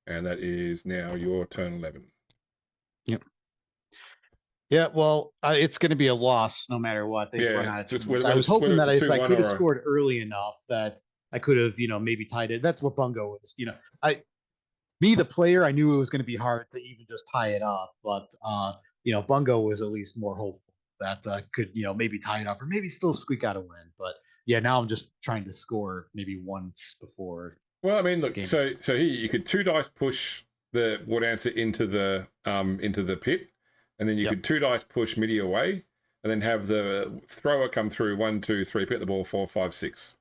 And that is now your turn 11. Yep. Yeah, well, it's going to be a loss no matter what. They've run out of 2 moves. I was hoping that if I could have scored early enough that I could have, maybe tied it. That's what Bungo was. The player, I knew it was going to be hard to even just tie it up, but Bungo was at least more hopeful that could, maybe tie it up or maybe still squeak out a win. But yeah, now I'm just trying to score maybe once before. Well, I mean, look, so here you could 2 dice push the war dancer into the pit, and then you could 2 dice push Midi away, and then have the thrower come through 1, 2, 3, pit the ball 4, 5, 6.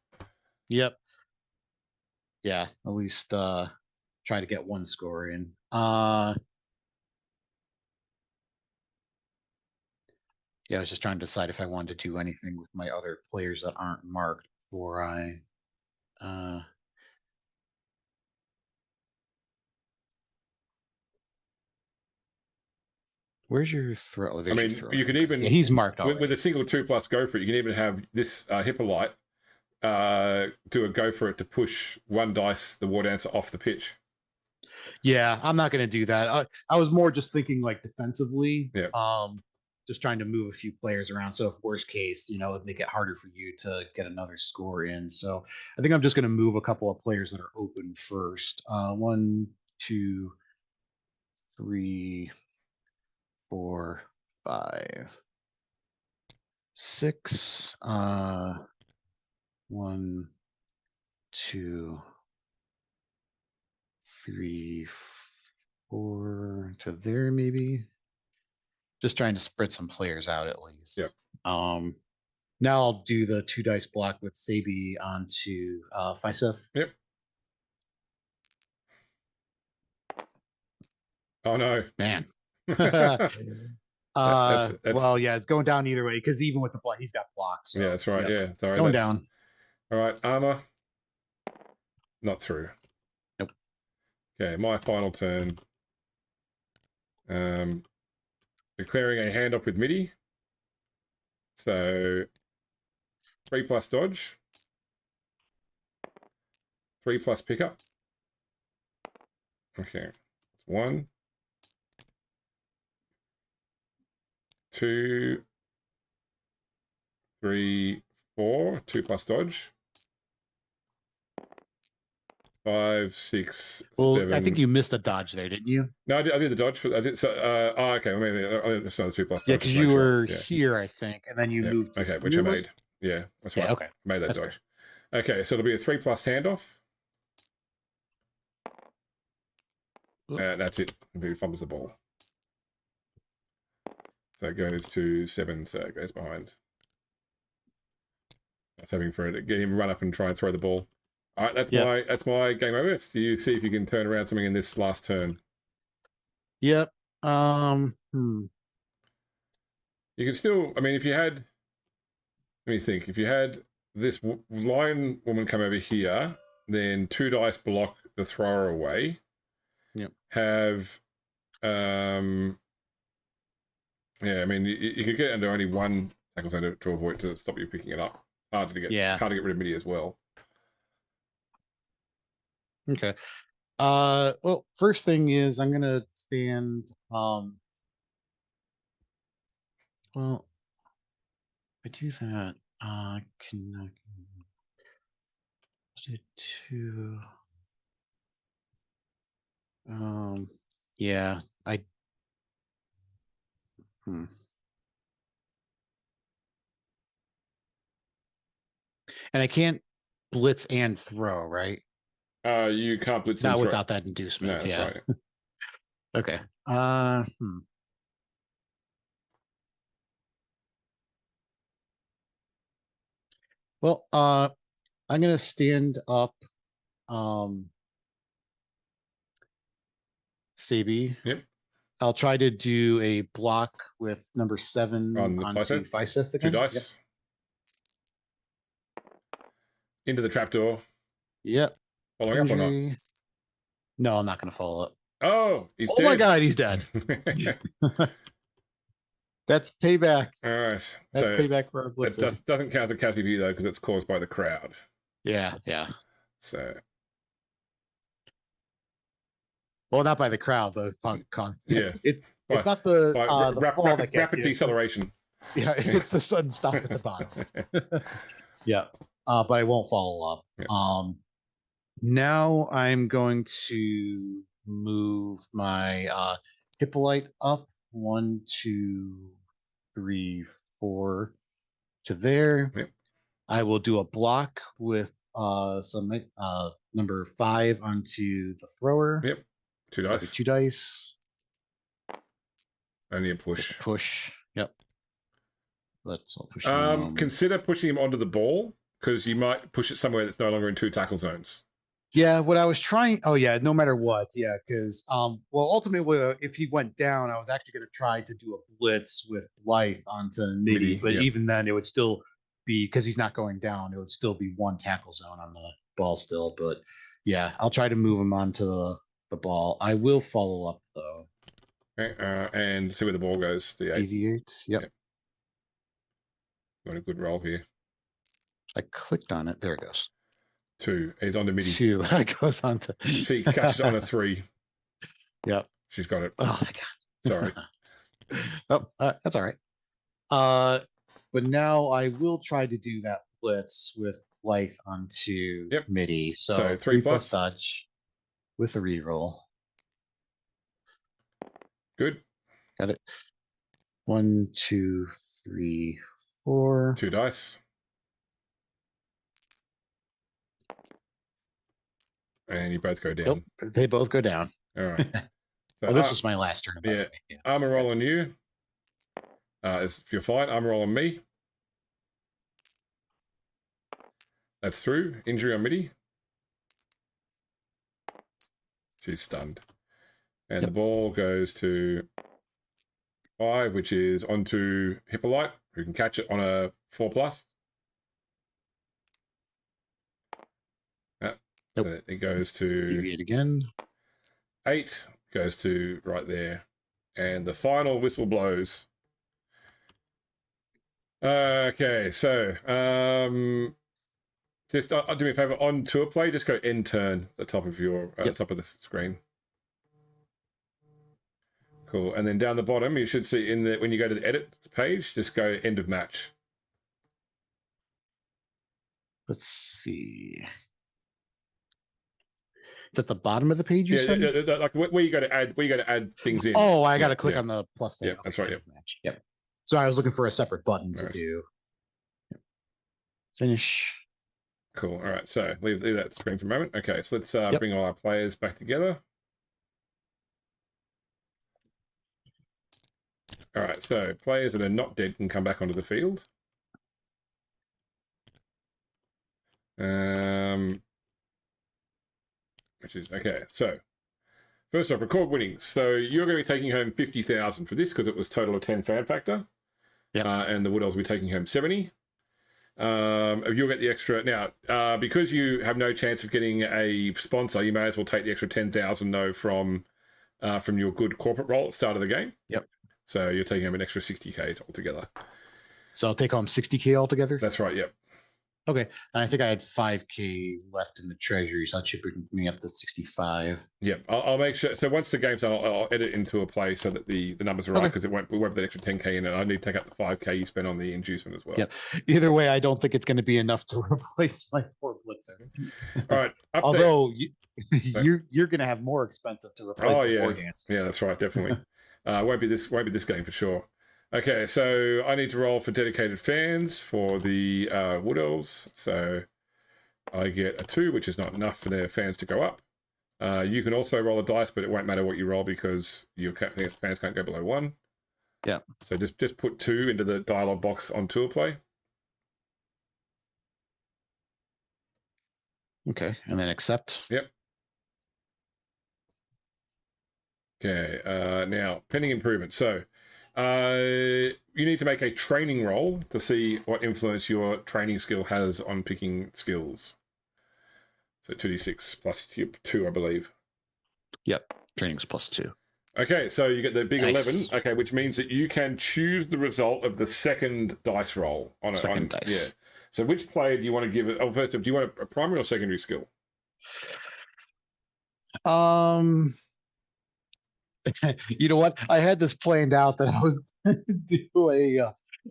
Yep. Yeah, at least try to get one score in. Yeah, I was just trying to decide if I wanted to do anything with my other players that aren't marked before I where's your throw? Oh, there's your throw. You could even he's marked already. With a single 2+ go for it. You can even have this Hippolyte do a go for it to push 1 dice the war dancer off the pitch. Yeah, I'm not going to do that. I was more just thinking like defensively. Yeah. Just trying to move a few players around. So if worst case, it'd make it harder for you to get another score in. So I think I'm just going to move a couple of players that are open first. 1, 2, 3, 4, 5, 6. 1, 2, 3, 4 to there maybe. Just trying to spread some players out at least. Yep. Now I'll do the 2 dice block with Sabi onto Fiseth. Yep. Oh no, man. that's, well, yeah, it's going down either way because even with the block, he's got blocks. So, yeah, that's right. Yeah, sorry, going down. All right, armor. Not through. Nope. Okay, my final turn. Declaring a handoff with Midi. So 3+ dodge. 3+ pickup. Okay. 1, 2, 3, 4. 2+ dodge. 5, 6, well, 7. I think you missed a dodge there, didn't you? No, I did the dodge. I did. So, okay. Well, maybe it's not a 2+ dodge. Yeah, because you were here, I think, and then you moved to okay, which I made. Yeah, that's right. Yeah, okay. Made that dodge. Fair. Okay, so it'll be a 3+ handoff. That's it. He fumbles the ball. So it goes to 7, so it goes behind. That's having for it to get him run up and try and throw the ball. All right, that's my game over. Do you see if you can turn around something in this last turn? Yep. You can still, I mean, if you had, let me think, if you had this lion woman come over here, then 2 dice block the thrower away. Yep. Have, yeah, I mean, you could get under only 1 tackle zone to avoid to stop you picking it up. Hard to get rid of Midi as well. Okay. Well, first thing is I'm gonna stand. Well, if I do that. Can I do two? Um, yeah. Hmm. And I can't blitz and throw, right? You can't blitz and Not throw. without that No, inducement. that's Yeah. right. Okay. Well, I'm gonna stand up. Um, Sabi. Yep. I'll try to do a block with number 7 On the onto playset. Fiseth 2 again. Yep. dice. Into the trapdoor. Yep. Following up or not? Injury. No, I'm not going to follow up. Oh, he's Oh my dead. God, he's dead. That's payback. All right. That's So payback for our that blitzer. doesn't count as a casualty view though, because it's caused by the crowd. Yeah, yeah. So Well, not by the crowd, but yeah, it's not the fall that gets rapid you. deceleration. Yeah, it's the sudden stop at the bottom. Yeah, but I won't follow up. Yeah. Now I'm going to move my Hippolyte up 1, 2, 3, 4 to there. Yep. I will do a block with some number 5 onto the thrower. Yep. 2 That'll be dice. 2 dice. Only a push. Push. Yep. I'll push Consider pushing him onto the ball, because you might push it somewhere that's no longer in 2 tackle zones. Yeah, what I was trying. Oh yeah, no matter what. Yeah, because well, ultimately, if he went down, I was actually going to try to do a blitz with life onto Midi, but yep. even then, it would still be, because he's not going down. It would still be 1 tackle zone on the ball still. But yeah, I'll try to move him onto the ball. I will follow up though. Okay, and see where the ball goes. The 8. Deviate. Yep. Got a good roll here. I clicked on it. There it goes. 2. He's on the Midi. 2. It goes on to. She catches on a 3. Yep. She's got it. Oh my God. Sorry. Oh, that's all right. But now I will try to do that blitz with life onto Midi. So 3 plus dodge with a reroll. Good. Got it. 1, 2, 3, 4. 2 dice. And you both go down. Nope, they both go down. All right. So, this was my last turn. Yeah. Armor roll on you. If you're fine, armor roll on me. That's through. Injury on Midi. She's stunned. And the ball goes to 5, which is onto Hippolyte, who can catch it on a 4+. So it goes to deviate again. 8 goes to right there, and the final whistle blows. Okay, so just do me a favor, on tour play, just go end turn at the top of your top of the screen. Cool, and then down the bottom you should see when you go to the edit page, just go end of match. Let's see. It's at the bottom of the page. You said, like where you go to add things in. Oh, I got to click on the plus thing. Yeah, that's right. Yep. So I was looking for a separate button to do. Yep. Finish. Cool. All right. So leave that screen for a moment. Okay. So let's bring all our players back together. All right. So players that are not dead can come back onto the field. Which is okay. So first off, record winnings. So you're going to be taking home 50,000 for this because it was total of 10 fan factor. Yeah. And the Wood Elves will be taking home 70. You'll get the extra now because you have no chance of getting a sponsor. You may as well take the extra 10,000 though from your good corporate role at the start of the game. Yep. So you're taking home an extra 60k altogether. So I'll take home 60k altogether. That's right. Yep. Okay, and I think I had 5K left in the treasury, so that should bring me up to 65. Yep, I'll make sure. So once the game's done, I'll edit into a play so that the numbers are right, Okay. because we won't have that extra 10K in it. I need to take out the 5K you spent on the inducement as well. Yep. Either way, I don't think it's going to be enough to replace my poor Blitzer. All right. Update. Although you're going to have more expensive to replace the War Dance. Yeah, that's right. Definitely. Won't be this game for sure. Okay, so I need to roll for dedicated fans for the Wood Elves. So I get a 2, which is not enough for their fans to go up. You can also roll a dice, but it won't matter what you roll because your fans can't go below 1. Yeah. So just put 2 into the dialogue box on tour play. Okay, and then accept. Yep. Okay, now pending improvement. So you need to make a training roll to see what influence your training skill has on picking skills. So 2d6 plus 2, I believe. Yep, training's +2. Okay, so you get the big Nice. 11. Okay, which means that you can choose the result of the second dice roll on a Second dice. Yeah. So which player do you want to give it? Oh, first, do you want a primary or secondary skill? You know what? I had this planned out that I was going to do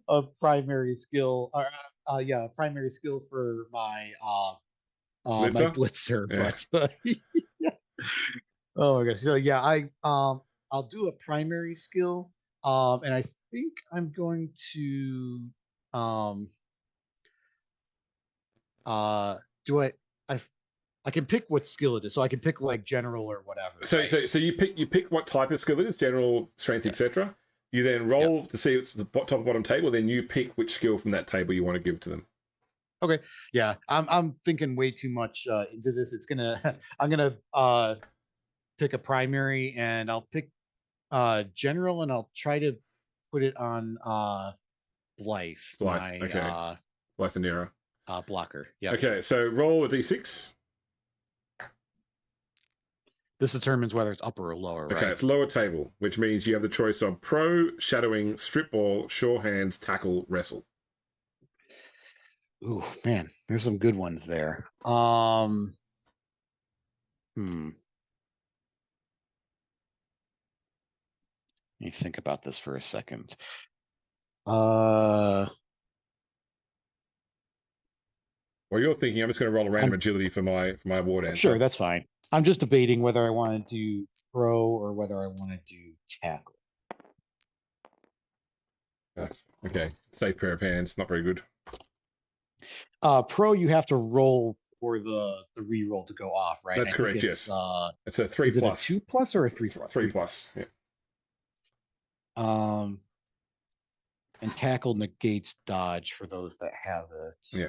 a primary skill, or primary skill for my my Blitzer, Yeah. but yeah. Oh my gosh. So yeah, I'll do a primary skill. And I think I'm going to do it. I can pick what skill it is, so I can pick like general or whatever. So right? so you pick what type of skill it is, general, strength, etc. You then roll to see it's the top and bottom table. Then you pick which skill from that table you want to give to them. Okay. Yeah, I'm thinking way too much into this. It's gonna I'm gonna pick a primary, and I'll pick general, and I'll try to put it on Blythe, my okay. Blythe and Nero. blocker. Yeah. Okay, so roll a d6. This determines whether it's upper or lower, Okay, right? it's lower table, which means you have the choice of pro, shadowing, strip ball, sure hands, tackle, wrestle. Ooh, man, there's some good ones there. Let me think about this for a second. While you're thinking, I'm just going to roll a random agility for my ward answer. Sure, that's fine. I'm just debating whether I want to do pro or whether I want to do tackle. Okay, safe pair of hands, not very good. Pro, you have to roll for the re-roll to go off, right? That's correct. Yes. It's a 3+. Is it a 2+ or a 3+? 3+. Yeah. And tackle negates dodge for those that have it. Yeah.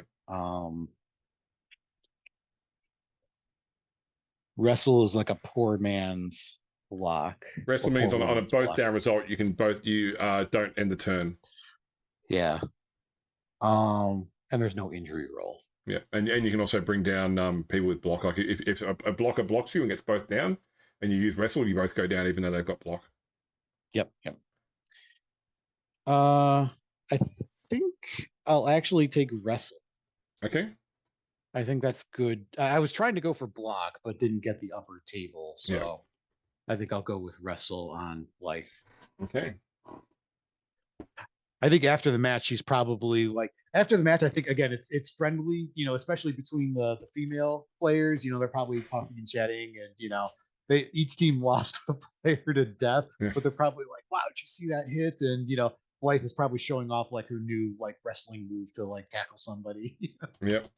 Wrestle is like a poor man's block. Wrestle means on a both down result, you don't end the turn. Yeah. And there's no injury roll. Yeah, and you can also bring down people with block. Like if a blocker blocks you and gets both down, and you use wrestle, you both go down even though they've got block. Yep. I think I'll actually take wrestle. Okay. I think that's good. I was trying to go for block, but didn't get the upper table, so I think I'll go with wrestle on Blythe. Okay. I think after the match, she's probably like after the match. I think again, it's friendly, especially between the female players. They're probably talking and chatting, and each team lost a player to death, but they're probably like, "Wow, did you see that hit?" And Blythe is probably showing off like her new like wrestling move to like tackle somebody. Yep.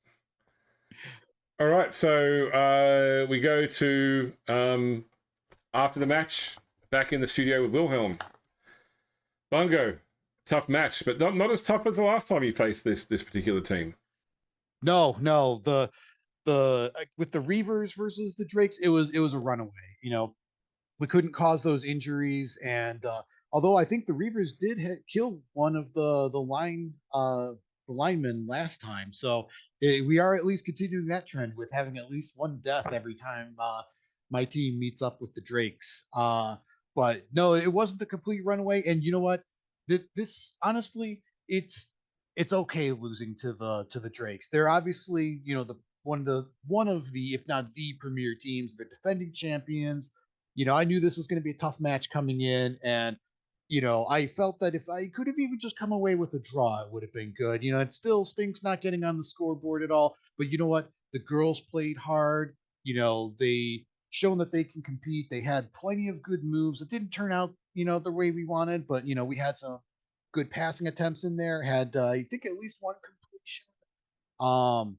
All right, so we go to after the match, back in the studio with Wilhelm. Bungo, tough match, but not as tough as the last time you faced this particular team. No, the with the Reavers versus the Drakes, it was a runaway. We couldn't cause those injuries, and although I think the Reavers did kill one of the linemen last time, so we are at least continuing that trend with having at least one death every time my team meets up with the Drakes. But no, it wasn't a complete runaway, and you know what? This honestly, it's it's okay losing to the Drakes. They're obviously, the one of the, if not the premier teams, the defending champions. I knew this was going to be a tough match coming in, and I felt that if I could have even just come away with a draw, it would have been good. It still stinks not getting on the scoreboard at all, but you know what? The girls played hard. They shown that they can compete. They had plenty of good moves. It didn't turn out, the way we wanted, but we had some good passing attempts in there. Had I think at least one completion. Um,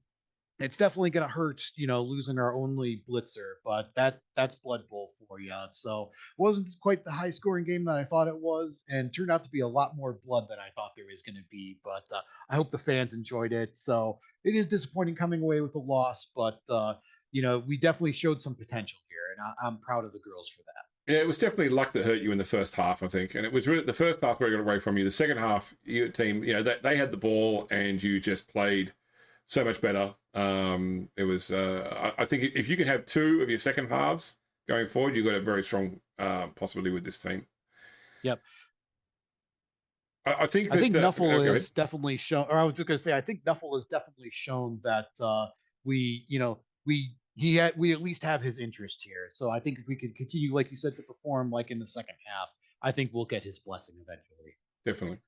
it's definitely going to hurt, losing our only blitzer, but that's Blood Bowl for you. So it wasn't quite the high scoring game that I thought it was, and turned out to be a lot more blood than I thought there was going to be. But I hope the fans enjoyed it. So it is disappointing coming away with a loss, but we definitely showed some potential here, and I'm proud of the girls for that. Yeah, it was definitely luck that hurt you in the first half, I think. And it was really the first half where it got away from you. The second half, your team, they had the ball and you just played so much better. It was, I think if you can have two of your second halves going forward, you've got a very strong possibility with this team. Yep. I think Nuffle has definitely shown, or I was just going to say, I think Nuffle has definitely shown that we, we at least have his interest here. So I think if we could continue, like you said, to perform like in the second half, I think we'll get his blessing eventually. Definitely.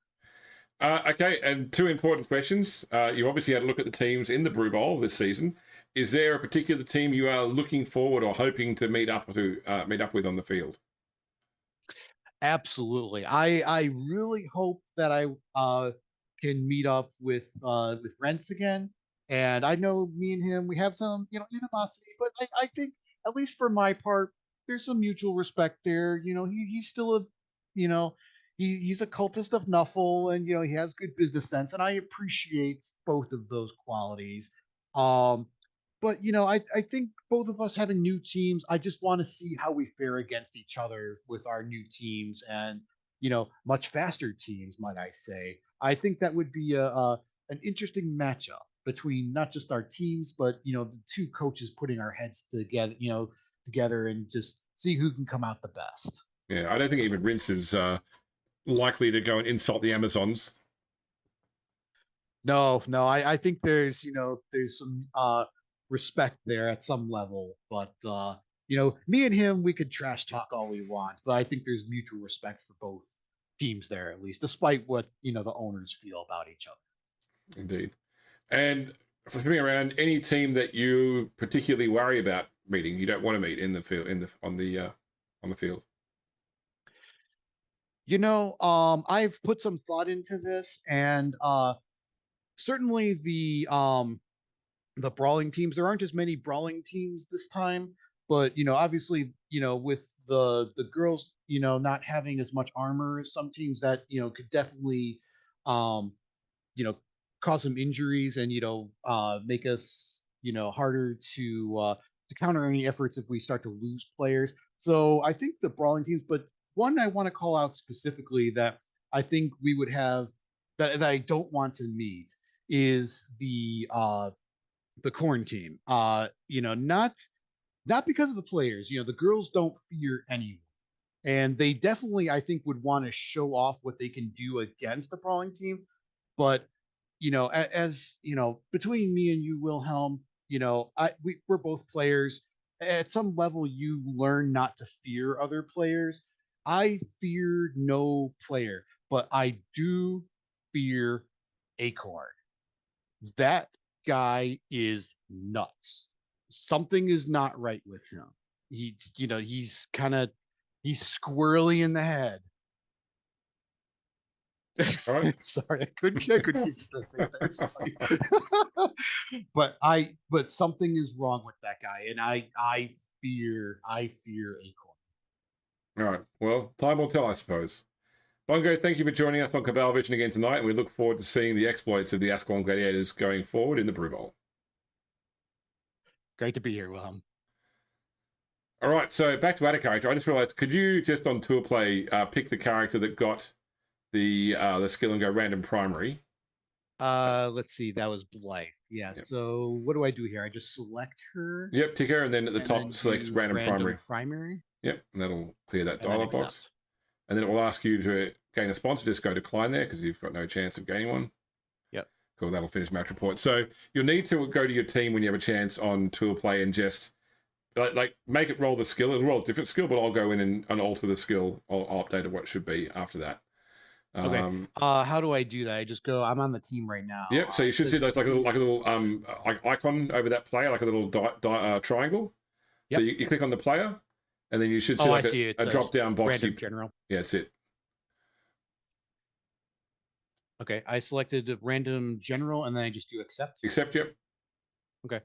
Okay, and two important questions. You obviously had a look at the teams in the Brew Bowl this season. Is there a particular team you are looking forward or hoping to meet up with on the field? Absolutely. I really hope that I can meet up with Rents again. And I know me and him, we have some, animosity, but I think at least for my part, there's some mutual respect there. He's still a, you know, he's a cultist of Nuffle, and he has good business sense, and I appreciate both of those qualities. Um, but I think both of us having new teams, I just want to see how we fare against each other with our new teams, and much faster teams, might I say. I think that would be a an interesting matchup between not just our teams, but the two coaches putting our heads together and just see who can come out the best. Yeah, I don't think even Rince is likely to go and insult the Amazons. No, I think there's some respect there at some level, but me and him, we could trash talk all we want, but I think there's mutual respect for both teams there, at least, despite what the owners feel about each other. Indeed. And for flipping around, any team that you particularly worry about meeting, you don't want to meet in the field, on the field. I've put some thought into this, and certainly the brawling teams. There aren't as many brawling teams this time, but obviously, with the girls, not having as much armor as some teams, that could definitely, you know, cause some injuries, and make us harder to counter any efforts if we start to lose players. So I think the brawling teams, but one I want to call out specifically that I think we would have that I don't want to meet is the corn team. Not because of the players. The girls don't fear anyone, and they definitely, I think, would want to show off what they can do against the brawling team. But as between me and you, Wilhelm, we're both players. At some level, you learn not to fear other players. I fear no player, but I do fear Acorn. That guy is nuts. Something is not right with him. He's squirrely in the head. All right. Sorry, I couldn't keep straight face there. Sorry. but something is wrong with that guy, and I fear Acorn. All right. Well, time will tell, I suppose. Bongo, thank you for joining us on Cabal Vision again tonight, and we look forward to seeing the exploits of the Ascalon Gladiators going forward in the Brew Bowl. Great to be here, Wilhelm. All right, so back to add character. I just realized, could you just on tour play pick the character that got the skill and go random primary? Let's see. That was Blythe. Yeah. Yep. So what do I do here? I just select her. Yep, tick her, and then at the top select random primary. Primary. Yep, and that'll clear that dialog box. And then it will ask you to gain a sponsor. Just go decline there because you've got no chance of gaining one. Yep. Cool, that'll finish match report. So you'll need to go to your team when you have a chance on tool play and just like make it roll the skill. It'll roll a different skill, but I'll go in and alter the skill. I'll update it what it should be after that. Okay. How do I do that? I just go. I'm on the team right now. Yep. So you should see like a little icon over that player, like a little triangle. Yep. So you click on the player, and then you should see a drop down box. Random general. Yeah, that's it. Okay, I selected random general, and then I just do accept. Accept, yep. Okay.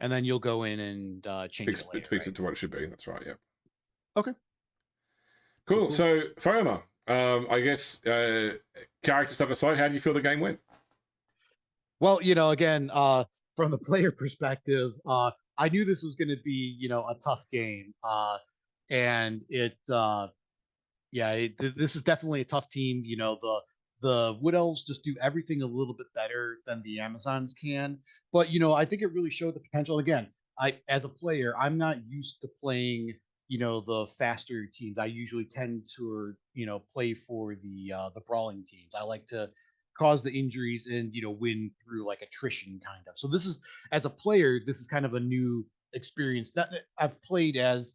And then you'll go in and change it later. Fix it to what it should be. That's right, yep. Okay. Cool. So, Foamer, I guess character stuff aside, how do you feel the game went? Well, again, from the player perspective, I knew this was going to be, a tough game. And this is definitely a tough team. The Wood Elves just do everything a little bit better than the Amazons can. But, I think it really showed the potential. Again, as a player, I'm not used to playing, the faster teams. I usually tend to, play for the brawling teams. I like to cause the injuries and, win through like attrition kind of. So this is, as a player, this is kind of a new experience. I've played as,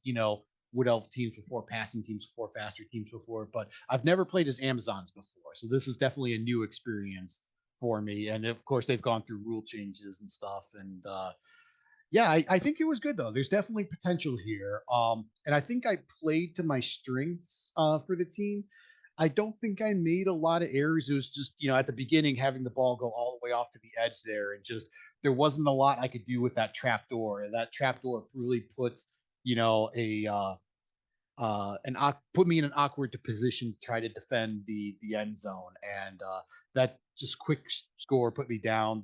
Wood Elf teams before, passing teams before, faster teams before, but I've never played as Amazons before. So this is definitely a new experience for me. And of course, they've gone through rule changes and stuff. And I think it was good though. There's definitely potential here. And I think I played to my strengths for the team. I don't think I made a lot of errors. It was just, at the beginning, having the ball go all the way off to the edge there, and just there wasn't a lot I could do with that trap door. And that trap door really put, put me in an awkward position to try to defend the end zone, and that just quick score put me down.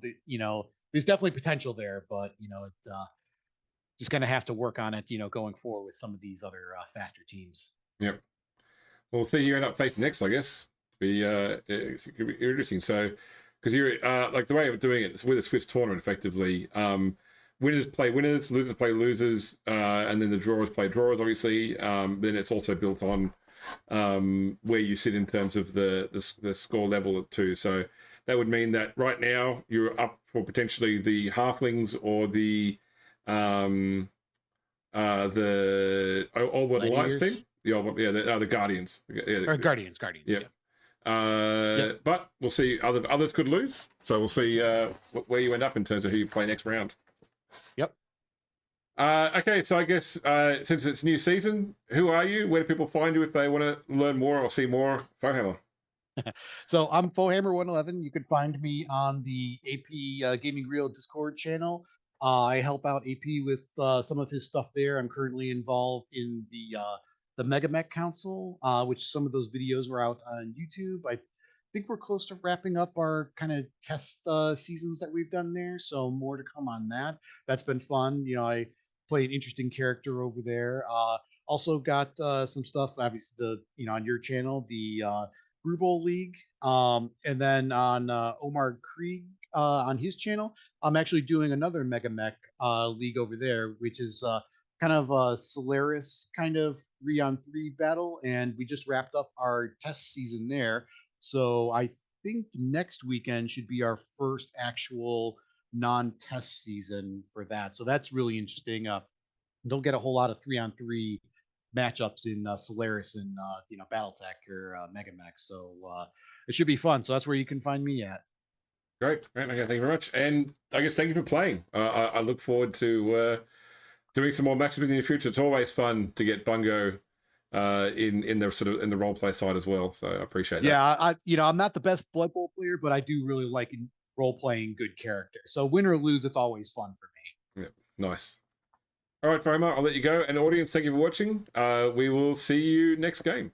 There's definitely potential there, but just gonna have to work on it, going forward with some of these other faster teams. Yep. We'll see you end up facing next, I guess. It could be interesting. So, because you're like the way of doing it, it's with a Swiss tournament, effectively. Winners play winners, losers play losers, and then the drawers play drawers, obviously. Then it's also built on where you sit in terms of the score level too. So that would mean that right now you're up for potentially the halflings or the All Alliance team. The Guardians. Guardians. Yeah. But we'll see. Others could lose, so we'll see where you end up in terms of who you play next round. Yep. Okay, so I guess since it's new season, who are you? Where do people find you if they want to learn more or see more Foehammer? So I'm Foehammer111. You can find me on the AP Gaming Real Discord channel. I help out AP with some of his stuff there. I'm currently involved in the Mega Mech Council, which some of those videos were out on YouTube. I think we're close to wrapping up our kind of test seasons that we've done there, so more to come on that. That's been fun. I play an interesting character over there. Also got some stuff, obviously, on your channel, the Brew Bowl League, and then on Omar Krieg on his channel, I'm actually doing another Mega Mech league over there, which is kind of a Solaris kind of 3-on-3 battle, and we just wrapped up our test season there. So I think next weekend should be our first actual non-test season for that. So that's really interesting. Don't get a whole lot of 3-on-3 matchups in Solaris and BattleTech or Megamech. So it should be fun. So that's where you can find me at. Great. Okay, thank you very much. And I guess thank you for playing. I look forward to doing some more matches with you in the future. It's always fun to get Bungo in the sort of in the role play side as well. So I appreciate that. Yeah, I'm not the best Blood Bowl player, but I do really like role playing good characters. So win or lose, it's always fun for me. Yeah, nice. All right, Foehammer, I'll let you go. And audience, thank you for watching. We will see you next game.